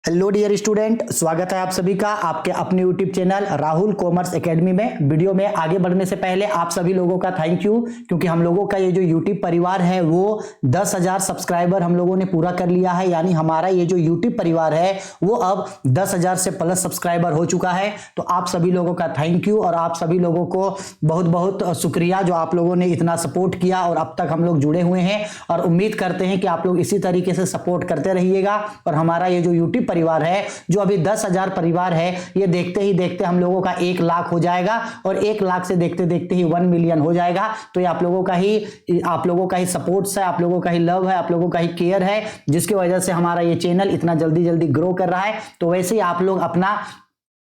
Hello dear student, स्वागत है आप सभी का आपके अपने YouTube channel Rahul commerce academy में। वीडियो में आगे बढ़ने से पहले आप सभी लोगों का थैंक यू, क्योंकि हम लोगों का ये जो यूट्यूब परिवार है वो 10,000 सब्सक्राइबर हम लोगों ने पूरा कर लिया है। यानी हमारा ये जो यूट्यूब परिवार है वो अब 10,000 से प्लस सब्सक्राइबर हो चुका है। तो आप सभी लोगों का थैंक यू और आप सभी लोगों को बहुत बहुत शुक्रिया जो आप लोगों ने इतना सपोर्ट किया और अब तक हम लोग जुड़े हुए हैं। और उम्मीद करते हैं कि आप लोग इसी तरीके से सपोर्ट करते रहिएगा और हमारा ये जो यूट्यूब परिवार है जो अभी 10,000 परिवार है ये देखते ही देखते हम लोगों का 1 लाख हो जाएगा और 1 लाख से देखते देखते ही 1 मिलियन हो जाएगा। तो ये आप लोगों का ही सपोर्ट्स है, आप लोगों का ही लव है, आप लोगों का ही केयर है, जिसकी वजह से हमारा ये चैनल इतना जल्दी जल्दी ग्रो कर रहा है। तो वैसे ही आप लोग अपना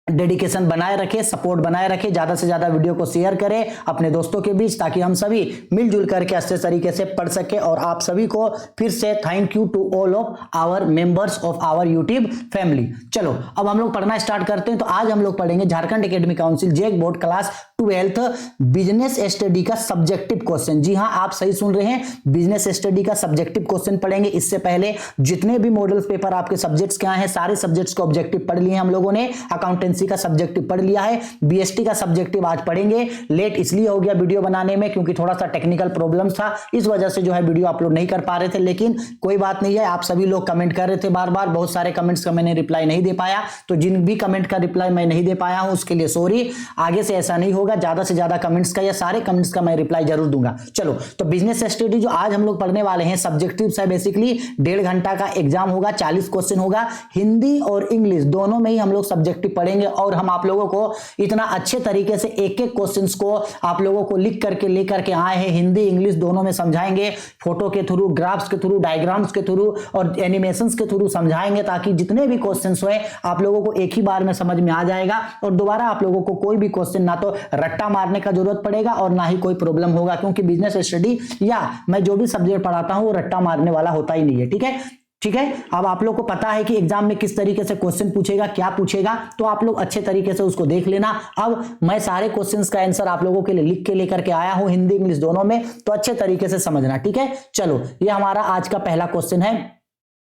डेडिकेशन बनाए रखें, सपोर्ट बनाए रखें, ज्यादा से ज्यादा वीडियो को शेयर करें अपने दोस्तों के बीच, ताकि हम सभी मिलजुल करके अच्छे तरीके से पढ़ सके। और आप सभी को फिर से thank you to all of our members of our YouTube family. चलो अब हम लोग पढ़ना स्टार्ट करते हैं। तो आज हम लोग पढ़ेंगे Jharkhand academic council JAC board class 12th business study का सब्जेक्टिव क्वेश्चन। जी हाँ, आप सही सुन रहे हैं, बिजनेस स्टडी का सब्जेक्टिव क्वेश्चन पढ़ेंगे। इससे पहले जितने भी मॉडल पेपर आपके सब्जेक्ट्स क्या हैं, सारे सब्जेक्ट्स को ऑब्जेक्टिव पढ़ लिए हम लोगों ने। अकाउंटेंसी का सब्जेक्टिव पढ़ लिया है, बीएसटी का सब्जेक्टिव आज पढ़ेंगे। लेट इसलिए हो गया वीडियो बनाने में क्योंकि थोड़ा सा टेक्निकल प्रॉब्लम था, इस वजह से जो है वीडियो अपलोड नहीं कर पा रहे थे। लेकिन कोई बात नहीं है, आप सभी लोग कमेंट कर रहे थे बार बार, बहुत सारे कमेंट्स का मैंने रिप्लाई नहीं दे पाया। तो जिन भी कमेंट का रिप्लाई मैं नहीं दे पाया हूं उसके लिए सॉरी, आगे से ऐसा नहीं होगा। ज्यादा से ज्यादा कमेंट्स का या सारे कमेंट्स का मैं रिप्लाई जरूर दूंगा। चलो, तो बिजनेस स्टडी जो आज हम लोग पढ़ने वाले हैं सब्जेक्टिव है, बेसिकली 1.5 घंटा का एग्जाम होगा, 40 क्वेश्चन होगा, हिंदी और इंग्लिश दोनों में ही हम लोग सब्जेक्टिव पढ़ेंगे। और हम आप लोगों को इतना अच्छे तरीके से एक एक क्वेश्चंस को आप लोगों को लिख करके लेकर के आए हैं, हिंदी इंग्लिश दोनों में समझाएंगे, फोटो के थ्रू, ग्राफ्स के थ्रू, डायग्राम्स के थ्रू और एनिमेशंस के थ्रू समझाएंगे, ताकि जितने भी क्वेश्चंस हुए आप लोगों को एक ही बार में समझ में आ जाएगा और दोबारा आप लोगों को कोई भी क्वेश्चन ना तो रट्टा मारने का जरूरत पड़ेगा और ना ही कोई प्रॉब्लम होगा, क्योंकि बिजनेस स्टडी या मैं जो भी सब्जेक्ट पढ़ाता हूं वो रट्टा मारने वाला होता ही नहीं है। ठीक है, ठीक है। अब आप लोग को पता है कि एग्जाम में किस तरीके से क्वेश्चन पूछेगा, क्या पूछेगा, तो आप लोग अच्छे तरीके से उसको देख लेना। अब मैं सारे क्वेश्चंस का आंसर आप लोगों के लिए लिख के लेकर के आया हूं, हिंदी इंग्लिश दोनों में, तो अच्छे तरीके से समझना। ठीक है, चलो ये हमारा आज का पहला क्वेश्चन है,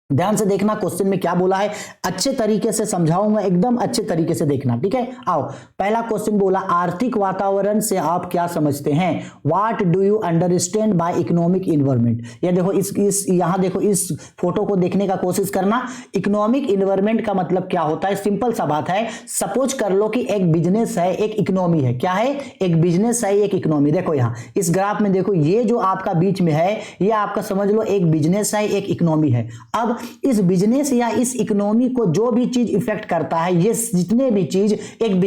ध्यान से देखना क्वेश्चन में क्या बोला है, अच्छे तरीके से समझाऊंगा, एकदम अच्छे तरीके से देखना। ठीक है, आओ पहला क्वेश्चन बोला, आर्थिक वातावरण से आप क्या समझते हैं? What do you understand by economic environment? ये देखो, इस यहां देखो, इस फोटो को देखने का कोशिश करना। इकोनॉमिक इन्वायरमेंट का मतलब क्या होता है? सिंपल सा बात है, सपोज कर लो कि एक बिजनेस है, एक इकोनॉमी है। क्या है? एक बिजनेस है, एक इकोनॉमी। देखो यहां इस ग्राफ में देखो, ये जो आपका बीच में है ये आपका समझ लो एक बिजनेस है, एक इकोनॉमी है। अब इस बिजनेस या इस इकोनॉमी को जो भी चीज इफेक्ट करता है, ये जितने भी चीज एक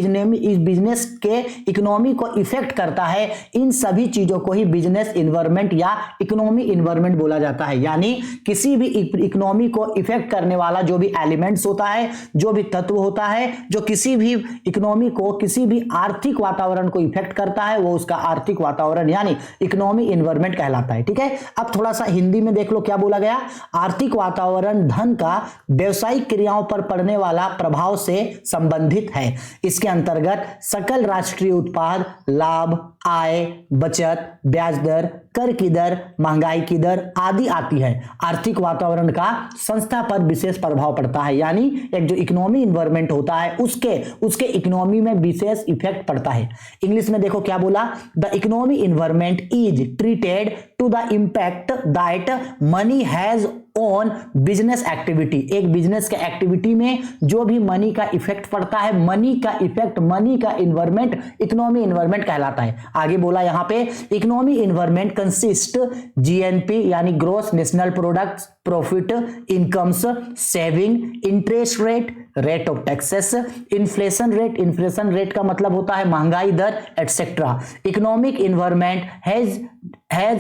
बिजनेस के इकोनॉमी को इफेक्ट करता है, इन सभी चीजों को ही बिजनेस इन्वायरमेंट या इकोनॉमी इन्वायरमेंट बोला जाता है। यानी किसी भी इकोनॉमी को इफेक्ट करने वाला जो भी एलिमेंट्स होता है, जो भी तत्व होता है, जो किसी भी इकोनॉमी को, किसी भी आर्थिक वातावरण को इफेक्ट करता है, वो उसका आर्थिक वातावरण यानी इकोनॉमी इन्वायरमेंट कहलाता है। ठीक है, अब थोड़ा सा हिंदी में देख लो क्या बोला गया। आर्थिक वातावरण धन का व्यवसायिक क्रियाओं पर पड़ने वाला प्रभाव से संबंधित है। इसके अंतर्गत सकल राष्ट्रीय उत्पाद, लाभ, आय, बचत, ब्याज दर, कर की दर, महंगाई की दर आदि आती है। आर्थिक वातावरण का संस्था पर विशेष प्रभाव पड़ता है, यानी एक जो इकोनॉमी इन्वायरमेंट होता है उसके इकोनॉमी में विशेष इफेक्ट पड़ता है। इंग्लिश में देखो क्या बोला, the economy environment is treated to the impact that money has on business activity. एक बिजनेस के एक्टिविटी में जो भी मनी का इफेक्ट पड़ता है, मनी का इफेक्ट, मनी का इन्वायरमेंट इकोनॉमी इन्वायरमेंट कहलाता है। आगे बोला यहां पे, इकोनॉमी इन्वायरमेंट कंसिस्ट जीएनपी यानी gross national product, profit, incomes, saving, interest rate, rate of taxes, inflation rate, inflation rate का मतलब होता है महंगाई दर, etcetera. Economic environment has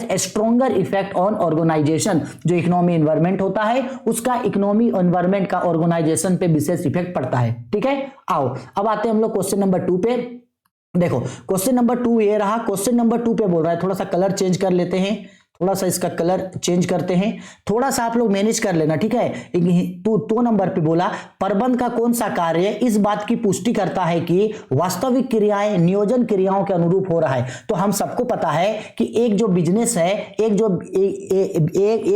a stronger effect on organisation. जो इकोनॉमी इन्वायरमेंट होता है उसका इकोनॉमी इन्वायरमेंट का ऑर्गेनाइजेशन पे विशेष इफेक्ट पड़ता है। ठीक है, आओ अब आते हैं हम लोग क्वेश्चन नंबर 2 पे। देखो क्वेश्चन नंबर 2 ये रहा। क्वेश्चन नंबर 2 पे बोल रहा है, थोड़ा सा कलर चेंज कर लेते हैं, थोड़ा सा इसका कलर चेंज करते हैं, थोड़ा सा आप लोग मैनेज कर लेना, ठीक है। तो नंबर पे बोला प्रबंध का कौन सा कार्य इस बात की पुष्टि करता है कि वास्तविक क्रियाएं नियोजन क्रियाओं के अनुरूप हो रहा है। तो हम सबको पता है कि एक जो बिजनेस है, एक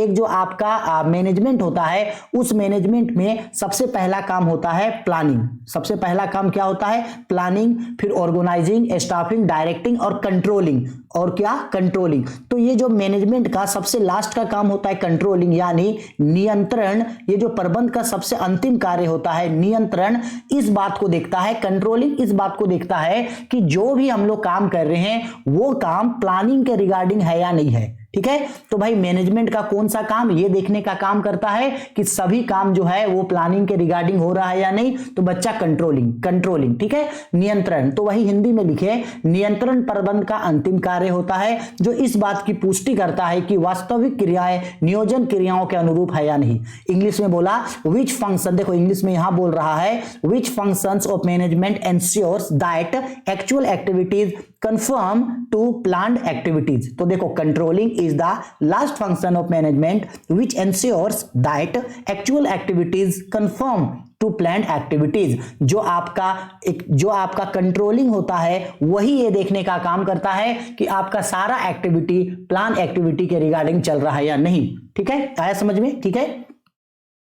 जो आपका मैनेजमेंट होता है, उस मैनेजमेंट में सबसे पहला काम होता है प्लानिंग। सबसे पहला काम क्या होता है? प्लानिंग, फिर ऑर्गेनाइजिंग, स्टाफिंग, डायरेक्टिंग और कंट्रोलिंग। और क्या? कंट्रोलिंग। तो ये जो मैनेजमेंट का सबसे लास्ट का काम होता है कंट्रोलिंग यानी नियंत्रण। ये जो प्रबंध का सबसे अंतिम कार्य होता है नियंत्रण, इस बात को देखता है, कंट्रोलिंग इस बात को देखता है कि जो भी हम लोग काम कर रहे हैं वो काम प्लानिंग के रिगार्डिंग है या नहीं है, ठीक है। तो भाई मैनेजमेंट का कौन सा काम ये देखने का काम करता है कि सभी काम जो है वो प्लानिंग के रिगार्डिंग हो रहा है या नहीं। तो बच्चा कंट्रोलिंग, ठीक है। नियंत्रण तो वही हिंदी में लिखे, नियंत्रण प्रबंध का अंतिम कार्य होता है जो इस बात की पुष्टि करता है कि वास्तविक क्रियाएं नियोजन क्रियाओं के अनुरूप है या नहीं। इंग्लिश में बोला विच फंक्शन, देखो इंग्लिश में यहां बोल रहा है which functions of management ensures that actual activities confirm to planned activities. तो देखो controlling is the last function of management which ensures that actual activities conform to planned activities। जो आपका कंट्रोलिंग होता है वही ये देखने का काम करता है कि आपका सारा एक्टिविटी प्लान एक्टिविटी के रिगार्डिंग चल रहा है या नहीं, ठीक है। आया समझ में? ठीक है।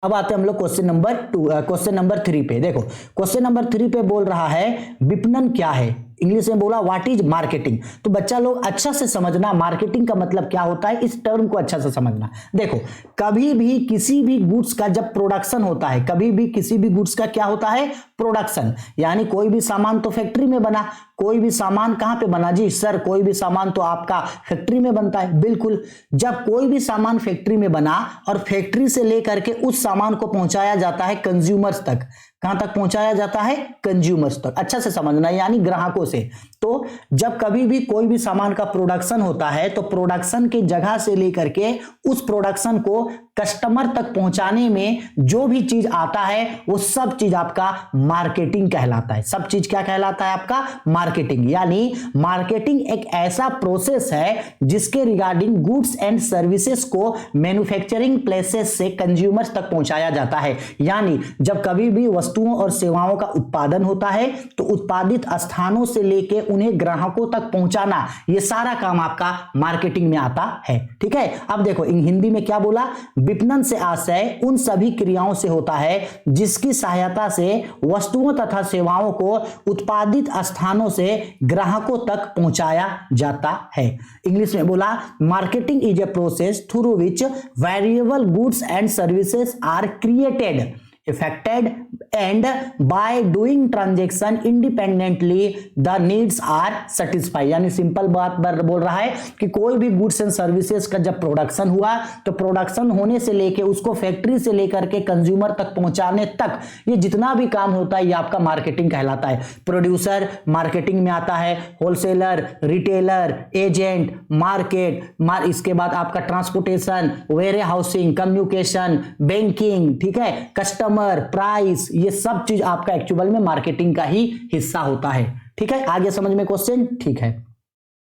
अब आते हैं हम लोग क्वेश्चन नंबर 3 पे। देखो क्वेश्चन नंबर 3 पे बोल रहा है विपणन क्या है। इंग्लिश में बोला व्हाट इज मार्केटिंग। तो बच्चा लोग अच्छा से समझना मार्केटिंग का मतलब क्या होता है, इस टर्म को अच्छा से समझना। देखो कभी भी किसी भी गुड्स का जब प्रोडक्शन होता है, कभी भी किसी भी गुड्स का क्या होता है? प्रोडक्शन। यानी कोई भी सामान तो फैक्ट्री में बना, कोई भी सामान कहां पे बना? जी सर कोई भी सामान तो आपका फैक्ट्री में बनता है। बिल्कुल, जब कोई भी सामान फैक्ट्री में बना और फैक्ट्री से लेकर के उस सामान को पहुंचाया जाता है कंज्यूमर्स तक, कहां तक पहुंचाया जाता है? कंज्यूमर्स तक। अच्छा से समझना, यानी ग्राहकों से। तो जब कभी भी कोई भी सामान का प्रोडक्शन होता है तो प्रोडक्शन की जगह से लेकर के उस प्रोडक्शन को कस्टमर तक पहुंचाने में जो भी चीज आता है वो सब चीज आपका मार्केटिंग कहलाता है। सब चीज क्या कहलाता है? आपका मार्केटिंग। यानी मार्केटिंग एक ऐसा प्रोसेस है जिसके रिगार्डिंग गुड्स एंड सर्विसेज को मैन्युफैक्चरिंग प्लेसेस से कंज्यूमर्स तक पहुंचाया जाता है। यानी जब कभी भी वस्तुओं और सेवाओं का उत्पादन होता है तो उत्पादित स्थानों से लेके उन्हें ग्राहकों तक पहुंचाना, ये सारा काम आपका मार्केटिंग में आता है, ठीक है। अब देखो हिंदी में क्या बोला? विपणन से आशय उन सभी क्रियाओं से होता है जिसकी सहायता से वस्तुओं तथा सेवाओं को उत्पादित स्थानों से ग्राहकों तक पहुंचाया जाता है। इंग्लिश में बोला marketing is a process through which variable goods and services are created, affected and by doing transaction independently the needs are satisfied। यानी सिंपल बात बोल रहा है कि कोई भी गुड्स एंड सर्विसेज का जब प्रोडक्शन हुआ तो प्रोडक्शन होने से लेके उसको फैक्ट्री से लेकर के कंज्यूमर तक पहुंचाने तक ये जितना भी काम होता है ये आपका मार्केटिंग कहलाता है। प्रोड्यूसर मार्केटिंग में आता है, होलसेलर, रिटेलर, एजेंट, मार्केट, इसके बाद आपका transportation, warehousing, communication, banking, ठीक है, कस्टमर, प्राइस, ये सब चीज आपका एक्चुअल में मार्केटिंग का ही हिस्सा होता है, ठीक है। आगे समझ में क्वेश्चन? ठीक है।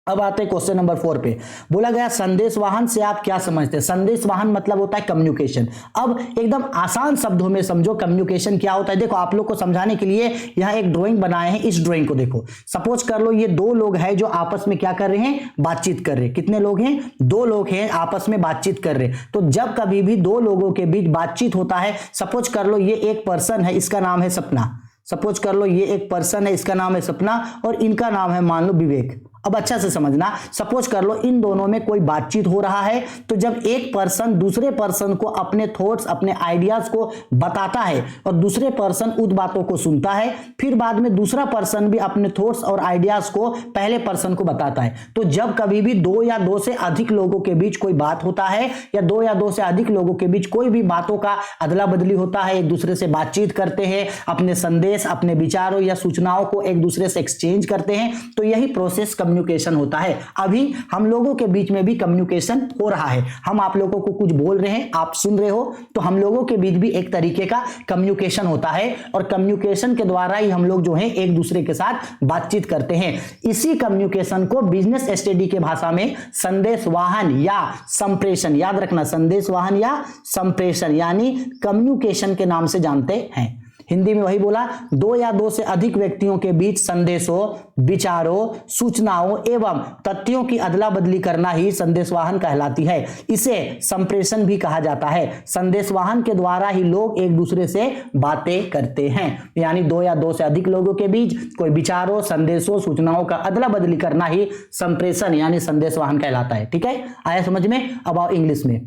अब आते हैं क्वेश्चन नंबर 4 पे। बोला गया संदेश वाहन से आप क्या समझते हैं? संदेश वाहन मतलब होता है कम्युनिकेशन। अब एकदम आसान शब्दों में समझो कम्युनिकेशन क्या होता है। देखो आप लोग को समझाने के लिए यहाँ एक ड्राइंग बनाए हैं, इस ड्राइंग को देखो। सपोज कर लो ये 2 लोग हैं जो आपस में क्या कर रहे हैं? बातचीत कर रहे हैं। कितने लोग हैं? 2 लोग हैं, आपस में बातचीत कर रहे हैं। तो जब कभी भी 2 लोगों के बीच बातचीत होता है, सपोज कर लो ये एक पर्सन है, इसका नाम है सपना। सपोज कर लो ये एक पर्सन है, इसका नाम है सपना और इनका नाम है मान लो विवेक। अब अच्छा से समझना, सपोज कर लो इन दोनों में कोई बातचीत हो रहा है तो जब एक पर्सन दूसरे पर्सन को अपने थॉट्स, अपने आइडियाज को बताता है और दूसरे पर्सन उन बातों को सुनता है, फिर बाद में दूसरा पर्सन भी अपने थॉट्स और आइडियाज को पहले पर्सन को बताता है। तो जब कभी भी 2 या 2 से अधिक लोगों के बीच कोई बात होता है या 2 या 2 से अधिक लोगों के बीच कोई भी बातों का अदला बदली होता है, एक दूसरे से बातचीत करते हैं, अपने संदेश, अपने विचारों या सूचनाओं को एक दूसरे से एक्सचेंज करते हैं, तो यही प्रोसेस कम्युनिकेशन कम्युनिकेशन होता है। अभी हम लोगों के बीच में भी कम्युनिकेशन हो रहा है, हम आप लोगों को कुछ बोल रहे हैं, आप सुन रहे हो, तो हम लोगों के बीच भी एक तरीके का कम्युनिकेशन होता है और कम्युनिकेशन के द्वारा ही हम लोग जो है एक दूसरे के साथ बातचीत करते हैं। इसी कम्युनिकेशन को बिजनेस स्टडी के भाषा में संदेशवाहन या संप्रेषण, याद रखना, संदेशवाहन या संप्रेषण यानी कम्युनिकेशन के नाम से जानते हैं। हिंदी में वही बोला, दो या दो से अधिक व्यक्तियों के बीच संदेशों, विचारों, सूचनाओं एवं तथ्यों की अदला बदली करना ही संदेशवाहन कहलाती है। इसे संप्रेषण भी कहा जाता है। संदेशवाहन के द्वारा ही लोग एक दूसरे से बातें करते हैं, यानी दो या दो से अधिक लोगों के बीच कोई विचारों, संदेशों, सूचनाओं का अदला बदली करना ही संप्रेषण यानी संदेशवाहन कहलाता है। ठीक है, आया समझ में। अब आओ इंग्लिश में।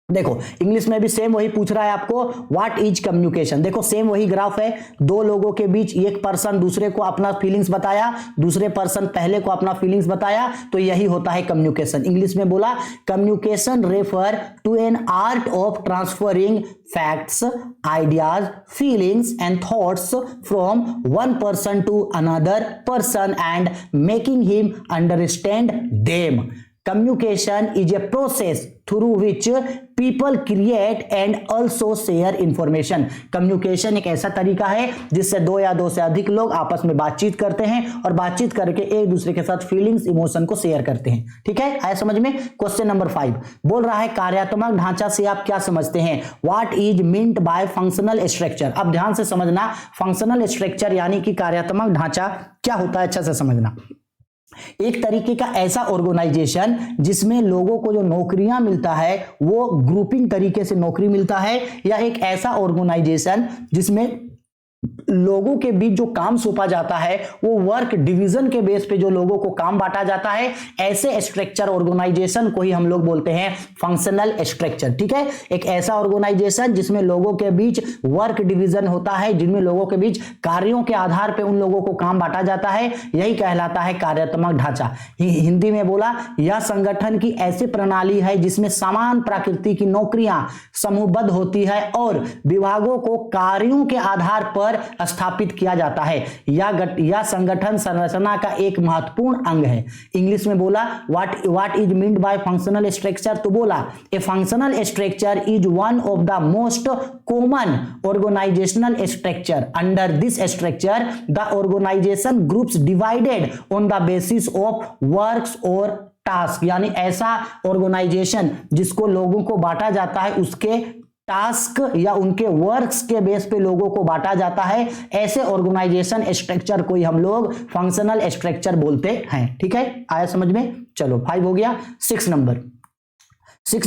देखो इंग्लिश में भी सेम वही पूछ रहा है आपको, व्हाट इज कम्युनिकेशन। देखो सेम वही ग्राफ है, दो लोगों के बीच एक पर्सन दूसरे को अपना फीलिंग्स बताया, दूसरे पर्सन पहले को अपना फीलिंग्स बताया, तो यही होता है कम्युनिकेशन। इंग्लिश में बोला, communication refer to an art of transferring facts, ideas, feelings and thoughts from one person to another person and making him understand them. Communication is a process through which people create and also share information. Communication एक ऐसा तरीका है जिससे दो या दो से अधिक लोग आपस में बातचीत करते हैं और बातचीत करके एक दूसरे के साथ फीलिंग्स, इमोशन को शेयर करते हैं। ठीक है, आया समझ में। क्वेश्चन नंबर 5 बोल रहा है, कार्यात्मक ढांचा से आप क्या समझते हैं? What is meant by functional structure? अब ध्यान से समझना, फंक्शनल स्ट्रक्चर यानी कि कार्यात्मक ढांचा क्या होता है, अच्छा से समझना। एक तरीके का ऐसा ऑर्गेनाइजेशन जिसमें लोगों को जो नौकरियां मिलता है वो ग्रुपिंग तरीके से नौकरी मिलता है, या एक ऐसा ऑर्गेनाइजेशन जिसमें लोगों के बीच जो काम सौंपा जाता है वो वर्क डिवीजन के बेस पे जो लोगों को काम बांटा जाता है, ऐसे स्ट्रक्चर ऑर्गेनाइजेशन को ही हम लोग बोलते हैं फंक्शनल स्ट्रक्चर। ठीक है, एक ऐसा ऑर्गेनाइजेशन जिसमें लोगों के बीच वर्क डिवीजन होता है, जिनमें लोगों के बीच कार्यों के आधार पे उन लोगों को काम बांटा जाता है, यही कहलाता है कार्यात्मक ढांचा। हिंदी में बोला, यह संगठन की ऐसी प्रणाली है जिसमें समान प्रकृति की नौकरियां समूहबद्ध होती है और विभागों को कार्यों के आधार पर स्थापित किया जाता है। यह संगठन संरचना का एक महत्वपूर्ण अंग है। इंग्लिश में बोला, what is meant by functional structure, तो बोला, a functional structure is one of the most common organisational structure. Under this structure the organisation groups divided on the basis of works और टास्क, यानी ऐसा organisation जिसको लोगों को बांटा जाता है उसके टास्क या उनके वर्क्स के बेस पे लोगों को बांटा जाता है, ऐसे ऑर्गेनाइजेशन स्ट्रक्चर को ही हम लोग फंक्शनल स्ट्रक्चर बोलते हैं। ठीक है, आया समझ में। चलो 5 हो गया। 6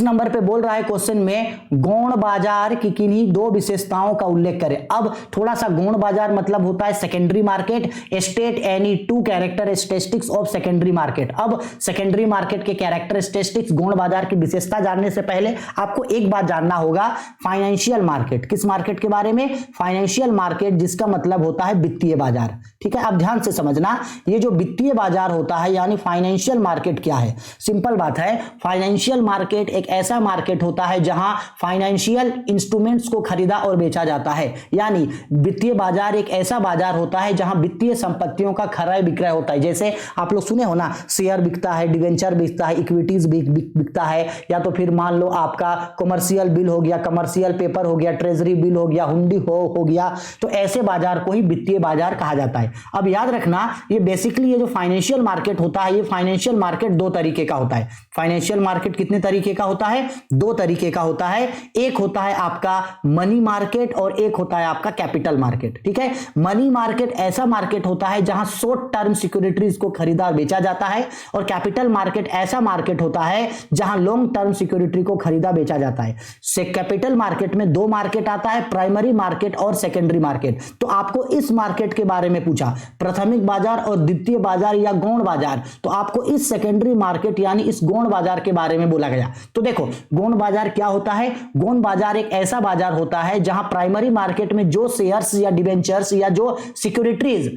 नंबर पे बोल रहा है क्वेश्चन में, गौण बाजार की किन्हीं दो विशेषताओं का उल्लेख करें। अब थोड़ा सा गौण बाजार मतलब होता है secondary market. State any 2 characteristics of secondary market. अब सेकेंडरी मार्केट के कैरेक्टरिस्टिक्स, गौण बाजार की विशेषता जानने से पहले आपको एक बात जानना होगा, फाइनेंशियल मार्केट। किस मार्केट के बारे में? फाइनेंशियल मार्केट, जिसका मतलब होता है वित्तीय बाजार। ठीक है, अब ध्यान से समझना, ये जो वित्तीय बाजार होता है यानी फाइनेंशियल मार्केट क्या है। सिंपल बात है, फाइनेंशियल मार्केट एक ऐसा मार्केट होता है जहां फाइनेंशियल इंस्ट्रूमेंट्स को खरीदा और बेचा जाता है। यानी वित्तीय बाजार एक ऐसा बाजार होता है जहां वित्तीय संपत्तियों का क्रय विक्रय होता है। जैसे आप लोग सुने हो ना, शेयर बिकता है, डिवेंचर बिकता है, इक्विटीज बिकता है, या तो फिर मान लो आपका कमर्शियल बिल हो गया, कमर्शियल पेपर हो गया, ट्रेजरी बिल हो गया, हुंडी हो गया, तो ऐसे बाजार को ही वित्तीय बाजार कहा जाता है। अब याद रखना, ये बेसिकली ये जो फाइनेंशियल मार्केट होता है, ये फाइनेंशियल मार्केट 2 तरीके का होता है। फाइनेंशियल मार्केट कितने तरीके का होता है? 2 तरीके का होता है। एक होता है आपका मनी मार्केट और एक होता है आपका कैपिटल मार्केट। ठीक है, मनी मार्केट ऐसा मार्केट होता है जहां शॉर्ट टर्म सिक्योरिटीज को खरीदा और बेचा जाता है, और कैपिटल मार्केट ऐसा मार्केट होता है जहां लॉन्ग टर्म सिक्योरिटी को खरीदा बेचा जाता है। से कैपिटल मार्केट में 2 मार्केट आता है, प्राइमरी मार्केट और सेकेंडरी मार्केट। तो आपको इस मार्केट के बारे में पूछा, प्राथमिक बाजार और द्वितीय बाजार या गौण बाजार, तो आपको इस सेकेंडरी मार्केट यानी इस गौण बाजार के बारे में बोला गया। तो देखो गौण बाजार क्या होता है? गौण बाजार एक ऐसा बाजार होता है जहां प्राइमरी मार्केट में जो शेयर्स या डिवेंचर्स या जो सिक्योरिटीज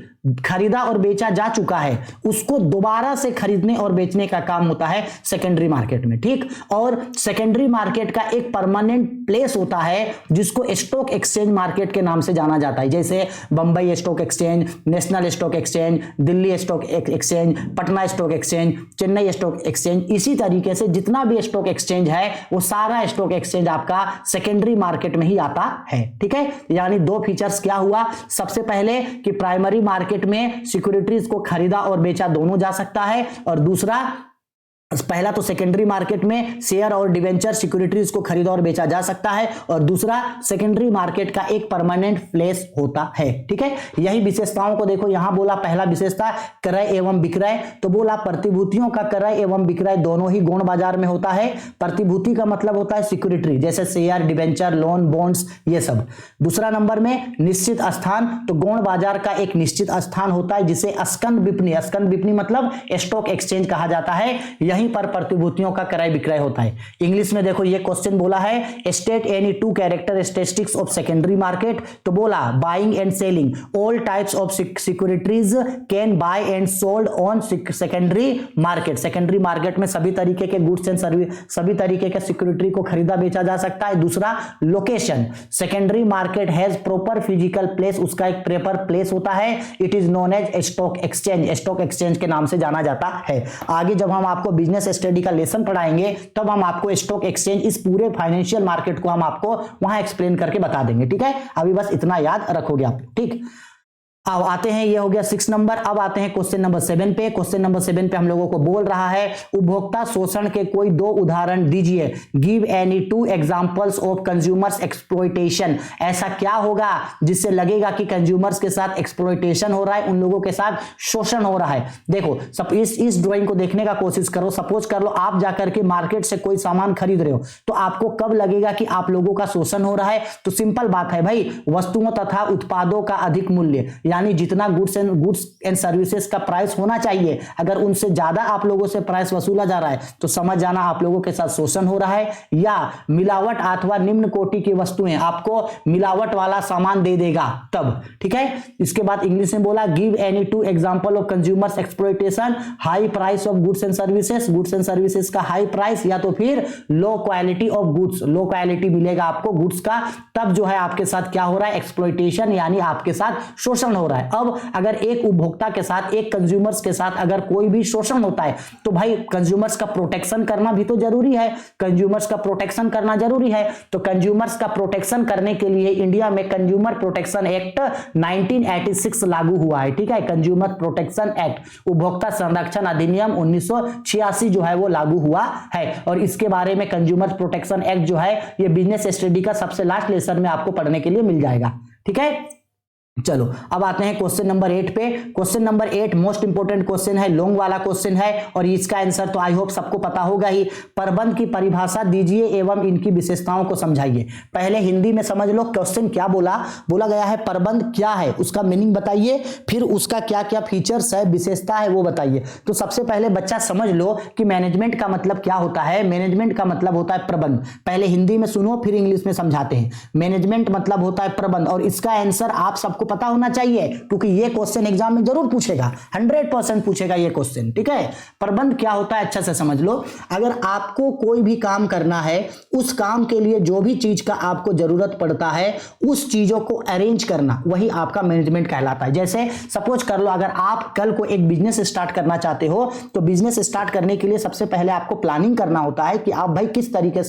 खरीदा और बेचा जा चुका है उसको दोबारा से खरीदने और बेचने का काम होता है सेकेंडरी मार्केट में, ठीक। और सेकेंडरी मार्केट का एक परमानेंट प्लेस होता है जिसको स्टॉक एक्सचेंज मार्केट के नाम से जाना जाता है, जैसे Bombay stock exchange, national stock exchange, Delhi stock exchange, Patna stock exchange, Chennai stock exchange. इसी तरीके से जितना भी स्टॉक एक्सचेंज है वो सारा स्टॉक एक्सचेंज आपका सेकेंडरी मार्केट में ही आता है, ठीक है। यानी दो फीचर्स क्या हुआ, सबसे पहले कि प्राइमरी मार्केट में सिक्योरिटीज को खरीदा और बेचा दोनों जा सकता है, और दूसरा, पहला तो सेकेंडरी मार्केट में शेयर और डिवेंचर सिक्योरिटीज को खरीदा और बेचा जा सकता है, और दूसरा सेकेंडरी मार्केट का एक परमानेंट प्लेस होता है, ठीक है। यही विशेषताओं को देखो, यहां बोला पहला विशेषता क्रय एवं विक्रय, तो बोला प्रतिभूतियों का क्रय एवं विक्रय दोनों ही गौण बाजार में होता है। प्रतिभूति का मतलब होता है सिक्योरिटी, जैसे शेयर, डिवेंचर, लोन, बॉन्ड्स, ये सब। दूसरा नंबर में निश्चित स्थान, तो गौण बाजार का एक निश्चित स्थान होता है जिसे स्कंद विपणी मतलब स्टॉक एक्सचेंज कहा जाता है, यहीं पर प्रतिभूतियों का क्रय विक्रय होता है। इंग्लिश में देखो ये क्वेश्चन बोला है state any two characteristics of secondary market, तो बोला buying and selling all types of securities can buy and sold on secondary market. Secondary market में सभी तरीके के गुड्स एंड सर्विस, सभी तरीके के सिक्योरिटी को खरीदा बेचा जा सकता है। दूसरा location, secondary market has proper physical place, उसका एक प्रॉपर प्लेस होता है, it is known as stock exchange, stock exchange के नाम से जाना जाता है। आगे जब हम आपको बिजनेस स्टडी का लेसन पढ़ाएंगे तब हम आपको स्टॉक एक्सचेंज, इस पूरे फाइनेंशियल मार्केट को हम आपको वहां एक्सप्लेन करके बता देंगे, ठीक है। अभी बस इतना याद रखोगे आप, ठीक। अब आते हैं, ये हो गया 6 नंबर। अब आते हैं क्वेश्चन नंबर 7 पे। क्वेश्चन नंबर 7 पे हम लोगों को बोल रहा है उपभोक्ता शोषण के कोई 2 उदाहरण दीजिए, give any 2 examples of consumers exploitation. ऐसा क्या होगा जिससे लगेगा कि कंज्यूमर्स के साथ एक्सप्लॉइटेशन हो रहा है, उन लोगों के साथ शोषण हो रहा है। देखो सब इस ड्राइंग को देखने का कोशिश करो। सपोज कर लो आप जाकर के मार्केट से कोई सामान खरीद रहे हो, तो आपको कब लगेगा कि आप लोगों का शोषण हो रहा है? तो सिंपल बात है भाई, वस्तुओं तथा उत्पादों का अधिक मूल्य, यानी जितना गुड्स एंड सर्विसेज का प्राइस होना चाहिए, अगर उनसे ज्यादा आप लोगों से प्राइस वसूला जा रहा है तो समझ जाना आप लोगों के साथ शोषण हो रहा है। या मिलावट अथवा निम्न कोटि की वस्तुएं आपको मिलावट वाला सामान दे देगा तब, ठीक है। इसके बाद इंग्लिश में बोला give any 2 example of consumers exploitation, high price of goods and services का हाई प्राइस, या तो फिर low quality of goods, low quality मिलेगा आपको गुड्स का, तब जो है आपके साथ क्या हो रहा है? एक्सप्लॉइटेशन, यानी आपके साथ शोषण हो रहा है। अब अगर एक उपभोक्ता के साथ, एक कंज्यूमर्स के साथ अगर कोई भी शोषण होता है तो भाई कंज्यूमर्स का प्रोटेक्शन करना भी तो जरूरी है, कंज्यूमर्स का प्रोटेक्शन करना जरूरी है। तो कंज्यूमर्स का प्रोटेक्शन करने के लिए इंडिया में कंज्यूमर प्रोटेक्शन एक्ट 1986 लागू हुआ है, ठीक है। कंज्यूमर प्रोटेक्शन एक्ट, उपभोक्ता संरक्षण अधिनियम 1986 जो है वो लागू हुआ है, और इसके बारे में कंज्यूमर प्रोटेक्शन एक्ट जो है ये बिजनेस स्टडी का सबसे लास्ट लेसन में आपको पढ़ने के लिए मिल जाएगा, ठीक है। चलो अब आते हैं क्वेश्चन नंबर 8 पे। Question number 8 most important question है, लॉन्ग वाला क्वेश्चन है, और इसका आंसर तो आई होप सबको पता होगा ही। प्रबंध की परिभाषा दीजिए एवं इनकी विशेषताओं को समझाइए। पहले हिंदी में समझ लो क्वेश्चन क्या बोला गया है, प्रबंध क्या है उसका मीनिंग बताइए, फिर उसका क्या क्या फीचर्स है, विशेषता है वो बताइए। तो सबसे पहले बच्चा समझ लो कि मैनेजमेंट का मतलब क्या होता है। मैनेजमेंट का मतलब होता है प्रबंध। पहले हिंदी में सुनो फिर इंग्लिश में समझाते हैं। मैनेजमेंट मतलब होता है प्रबंध, और इसका आंसर आप सबको पता होना चाहिए क्योंकि ये क्वेश्चन एग्जाम में जरूर पूछेगा, 100% पूछेगा ये क्वेश्चन, ठीक है। प्रबंध क्या होता है अच्छा से समझ लो। अगर आपको कोई भी काम करना है, उस काम के लिए जो भी चीज का आपको जरूरत पड़ता है उस चीजों को अरेंज करना, वही आपका मैनेजमेंट कहलाता है। जैसे सपोज कर लो अगर आप कल को एक बिजनेस स्टार्ट करना चाहते हो, तो बिजनेस स्टार्ट करने के लिए सबसे पहले आपको प्लानिंग करना होता है कि आप भाई किस तरीके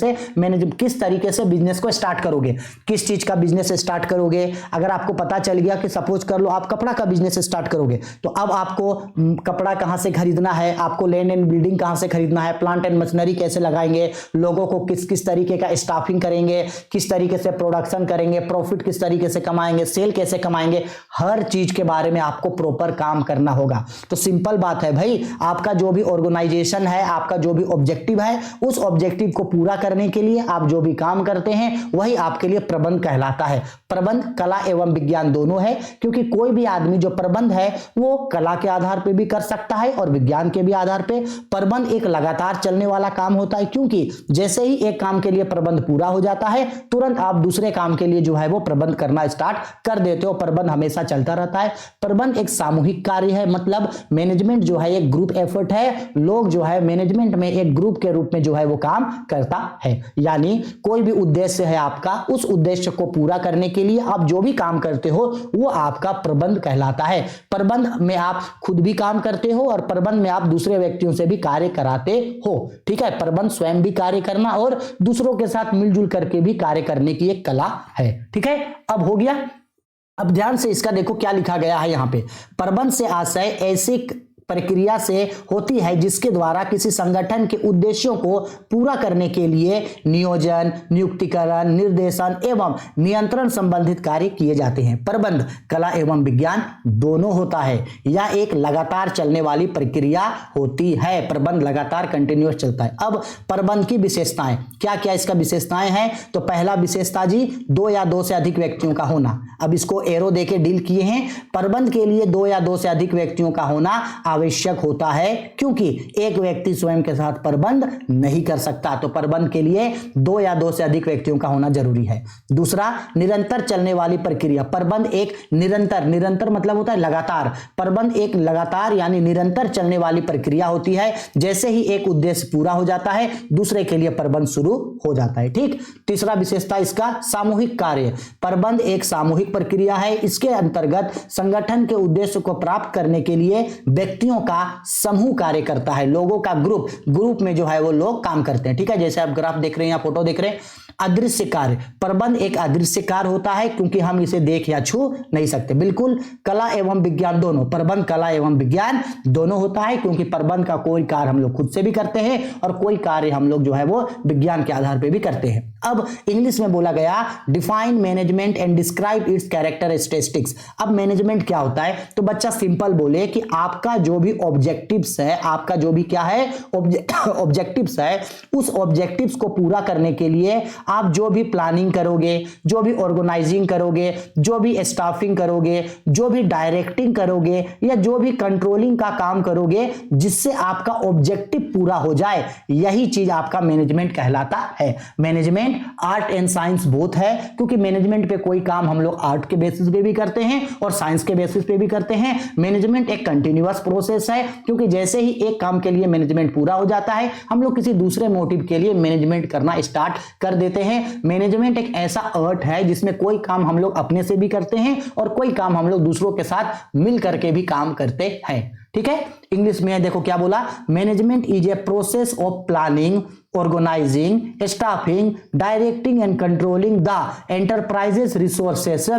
से बिजनेस को स्टार्ट करोगे, किस चीज का बिजनेस स्टार्ट करोगे। अगर आपको पता चल गया कि सपोज कर लो आप कपड़ा का बिजनेस स्टार्ट करोगे, तो अब आपको कपड़ा कहां से खरीदना है, आपको लैंड एंड बिल्डिंग कहां से खरीदना है, प्लांट एंड मशीनरी कैसे लगाएंगे, लोगों को किस तरीके का स्टाफिंग करेंगे, किस तरीके से प्रोडक्शन करेंगे, प्रॉफिट किस तरीके से कमाएंगे, सेल कैसे कमाएंगे, हर चीज के बारे में आपको प्रॉपर काम करना होगा। तो सिंपल बात है भाई, आपका जो भी ऑर्गेनाइजेशन है, आपका जो भी ऑब्जेक्टिव है, उस ऑब्जेक्टिव को पूरा करने के लिए आप जो भी काम करते हैं वही आपके लिए प्रबंध कहलाता है। प्रबंध कला एवं विज्ञान दोनों दोनों है, क्योंकि कोई भी आदमी जो प्रबंध है वो कला के आधार पे भी कर सकता है और विज्ञान के भी आधार पे। प्रबंध एक लगातार चलने वाला काम होता है, क्योंकि जैसे ही एक काम के लिए प्रबंध पूरा हो जाता है तुरंत आप दूसरे काम के लिए जो है वो प्रबंध करना स्टार्ट कर देते हो। प्रबंध हमेशा चलता रहता है। प्रबंध एक सामूहिक कार्य है, मतलब मैनेजमेंट जो है एक ग्रुप एफर्ट है। लोग जो है मैनेजमेंट में एक ग्रुप के रूप में जो है वो काम करता है, यानी कोई भी उद्देश्य है आपका, उस उद्देश्य को पूरा करने के लिए आप जो भी काम करते हो वो आपका प्रबंध कहलाता है। प्रबंध में आप खुद भी काम करते हो और प्रबंध में आप दूसरे व्यक्तियों से भी कार्य कराते हो। ठीक है, प्रबंध स्वयं भी कार्य करना और दूसरों के साथ मिलजुल करके भी कार्य करने की एक कला है। ठीक है, अब हो गया। अब ध्यान से इसका देखो क्या लिखा गया है यहाँ पे। प्रबंध से आशय ऐसी प्रक्रिया से होती है जिसके द्वारा किसी संगठन के उद्देश्यों को पूरा करने के लिए नियोजन, नियुक्तिकरण, निर्देशन एवं नियंत्रण संबंधित कार्य किए जाते हैं। प्रबंध कला एवं विज्ञान दोनों होता है। यह एक लगातार चलने वाली प्रक्रिया होती है। प्रबंध लगातार कंटिन्यूअस चलता है। अब प्रबंध की विशेषताएं क्या क्या इसका विशेषताएं हैं, तो पहला विशेषता जी 2 या 2 से अधिक व्यक्तियों का होना। अब इसको एरो देके डील किए हैं। प्रबंध के लिए 2 या 2 से अधिक व्यक्तियों का होना आवश्यक होता है, क्योंकि एक व्यक्ति स्वयं के साथ प्रबंध नहीं कर सकता, तो प्रबंध के लिए 2 या 2 से अधिक व्यक्तियों का होना जरूरी है। दूसरा, निरंतर चलने वाली प्रक्रिया। प्रबंध एक निरंतर मतलब होता है लगातार। प्रबंध एक लगातार यानी निरंतर चलने वाली प्रक्रिया होती है। जैसे ही एक उद्देश्य पूरा हो जाता है दूसरे के लिए प्रबंध शुरू हो जाता है। ठीक। तीसरा विशेषता इसका सामूहिक कार्य। प्रबंध एक सामूहिक प्रक्रिया है। इसके अंतर्गत संगठन के उद्देश्य को प्राप्त करने के लिए व्यक्तियों का समूह कार्य करता है। लोगों का ग्रुप में जो है वो लोग काम करते हैं। ठीक है, जैसे आप ग्राफ देख रहे हैं या फोटो देख रहे हैं। अदृश्य कार्य। प्रबंध एक अदृश्य कार्य होता है, क्योंकि हम इसे देख या छू नहीं सकते। बिल्कुल, कला एवं विज्ञान दोनों। प्रबंध कला एवं विज्ञान दोनों होता है, क्योंकि प्रबंध का कोई कार्य हम लोग खुद से भी करते हैं और कोई कार्य हम लोग जो है वो विज्ञान के आधार पर भी करते हैं। अब इंग्लिश में बोला गया define management and describe it's characteristics. अब मैनेजमेंट क्या होता है, तो बच्चा सिंपल बोले कि आपका जो भी ऑब्जेक्टिव्स है, आपका जो भी क्या है ऑब्जेक्टिव्स है, उस ऑब्जेक्टिव्स को पूरा करने के लिए आप जो भी प्लानिंग करोगे, जो भी ऑर्गेनाइजिंग करोगे, जो भी स्टाफिंग करोगे, जो भी डायरेक्टिंग करोगे या जो भी कंट्रोलिंग का काम करोगे जिससे आपका ऑब्जेक्टिव पूरा हो जाए, यही चीज आपका मैनेजमेंट कहलाता है। Management art and science both है, क्योंकि मैनेजमेंट पे कोई काम हम लोग आर्ट के बेसिस पे भी करते हैं और साइंस के बेसिस पे भी करते हैं। मैनेजमेंट एक कंटिन्यूअस प्रोसेस है, क्योंकि जैसे ही एक काम के लिए मैनेजमेंट पूरा हो जाता है हम लोग किसी दूसरे मोटिव के लिए मैनेजमेंट करना स्टार्ट कर देते हैं। मैनेजमेंट एक ऐसा आर्ट है जिसमें कोई काम हम लोग अपने से भी करते हैं और कोई काम हम लोग दूसरों के साथ मिल करके भी काम करते हैं। ठीक है, इंग्लिश में देखो क्या बोला। Management is a process of planning, organizing, staffing, directing and controlling the enterprise's resources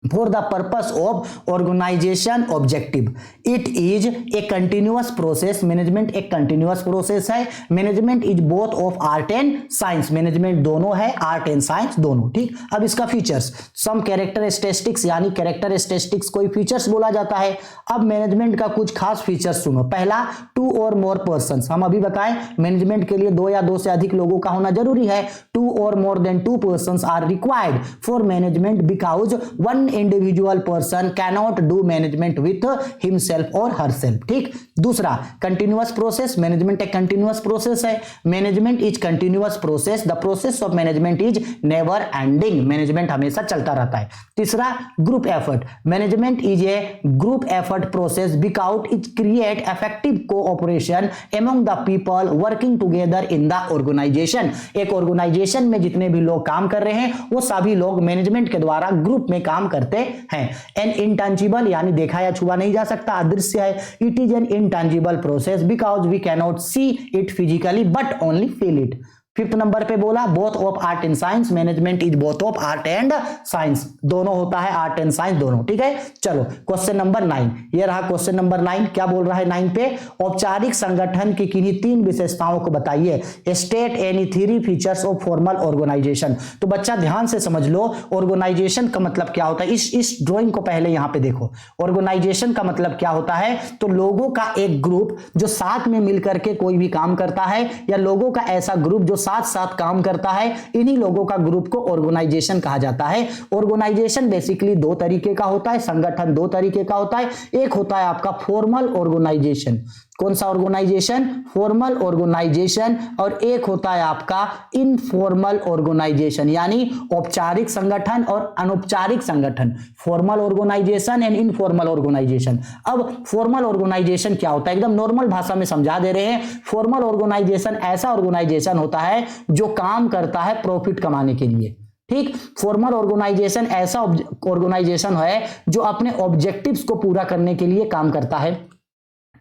for the purpose of organization objective. It is a continuous process. Management एक continuous process है. Management is both of art and science. Management दोनों है, art and science दोनों. ठीक, अब इसका features, some characteristics यानी characteristics कोई फीचर्स बोला जाता है। अब मैनेजमेंट का कुछ खास फीचर्स सुनो। पहला, 2 or more persons। हम अभी बताएं मैनेजमेंट के लिए 2 या 2 से अधिक लोगों का होना जरूरी है। 2 or more than 2 persons are required for management because one individual person cannot do management with himself or herself। ठीक। दूसरा, कंटिन्यूअस प्रोसेस। मैनेजमेंट एक कंटिन्यूअस प्रोसेस है। Management is continuous process. The process of management is never ending. Management हमेशा चलता रहता है। तीसरा, group effort. Management is a group effort process because it create effective cooperation among the people working together in the organization. एक organization में जितने भी लोग काम कर रहे हैं वो सभी लोग मैनेजमेंट के द्वारा ग्रुप में काम करते हैं। एन इंटेंजिबल यानी देखा या छुआ नहीं जा सकता, अदृश्य है। It is an intangible process because we can not see it physically but only feel it. 5th number पे बोला both of art and science. Management is both of art and science. दोनों होता है, आर्ट एंड साइंस दोनों। ठीक है, चलो question number 9। ये रहा क्वेश्चन नंबर 9। क्या बोल रहा है 9 पे, औपचारिक संगठन की किन्हीं 3 विशेषताओं को बताइए। State any 3 features of formal organisation. तो बच्चा ध्यान से समझ लो, ऑर्गेनाइजेशन का मतलब क्या होता है। इस ड्राइंग को पहले यहां पे देखो। ऑर्गेनाइजेशन का मतलब क्या होता है, तो लोगों का एक ग्रुप जो साथ में मिलकर के कोई भी काम करता है, या लोगों का ऐसा ग्रुप जो साथ साथ काम करता है, इन्हीं लोगों का ग्रुप को ऑर्गेनाइजेशन कहा जाता है। ऑर्गेनाइजेशन बेसिकली दो तरीके का होता है, संगठन दो तरीके का होता है। एक होता है आपका फॉर्मल ऑर्गेनाइजेशन, कौन सा ऑर्गेनाइजेशन? Formal organisation. और एक होता है आपका इनफॉर्मल ऑर्गेनाइजेशन, यानी औपचारिक संगठन और अनौपचारिक संगठन। Formal organization and informal organization. अब फॉर्मल ऑर्गेनाइजेशन क्या होता है, एकदम नॉर्मल भाषा में समझा दे रहे हैं। फॉर्मल ऑर्गेनाइजेशन ऐसा ऑर्गेनाइजेशन होता है जो काम करता है प्रॉफिट कमाने के लिए। ठीक, फॉर्मल ऑर्गेनाइजेशन ऐसा ऑर्गेनाइजेशन है जो अपने ऑब्जेक्टिव्स को पूरा करने के लिए काम करता है।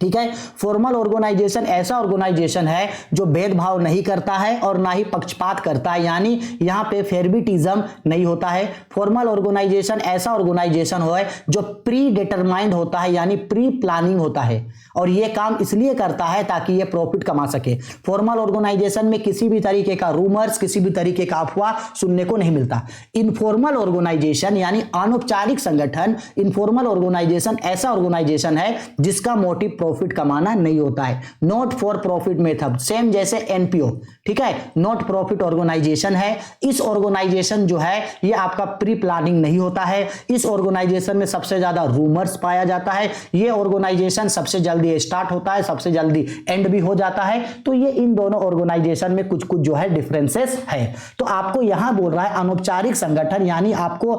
ठीक है, फॉर्मल ऑर्गेनाइजेशन ऐसा ऑर्गेनाइजेशन है जो भेदभाव नहीं करता है और ना ही पक्षपात करता है, यानी यहां पे फेवरिटिज्म नहीं होता है। फॉर्मल ऑर्गेनाइजेशन ऐसा ऑर्गेनाइजेशन है जो प्री डिटरमाइंड होता है, यानी प्री प्लानिंग होता है, और यह काम इसलिए करता है ताकि यह प्रॉफिट कमा सके। फॉर्मल ऑर्गेनाइजेशन में किसी भी तरीके का रूमर्स, किसी भी तरीके का अफवाह सुनने को नहीं मिलता। इनफॉर्मल ऑर्गेनाइजेशन यानी अनौपचारिक संगठन, इनफॉर्मल ऑर्गेनाइजेशन ऐसा ऑर्गेनाइजेशन है जिसका मोटिव प्रॉफिट कमाना नहीं होता है। Not for profit method, same जैसे एनपीओ, ठीक है, नॉट प्रॉफिट ऑर्गेनाइजेशन है। इस ऑर्गेनाइजेशन जो है ये आपका प्री प्लानिंग नहीं होता है। इस ऑर्गेनाइजेशन में सबसे ज्यादा रूमर्स पाया जाता है। ये ऑर्गेनाइजेशन सबसे जल्दी स्टार्ट होता है, सबसे जल्दी एंड भी हो जाता है। तो ये इन दोनों ऑर्गेनाइजेशन में कुछ कुछ जो है डिफरेंसेस है। तो आपको यहां बोल रहा है अनौपचारिक संगठन, यानी आपको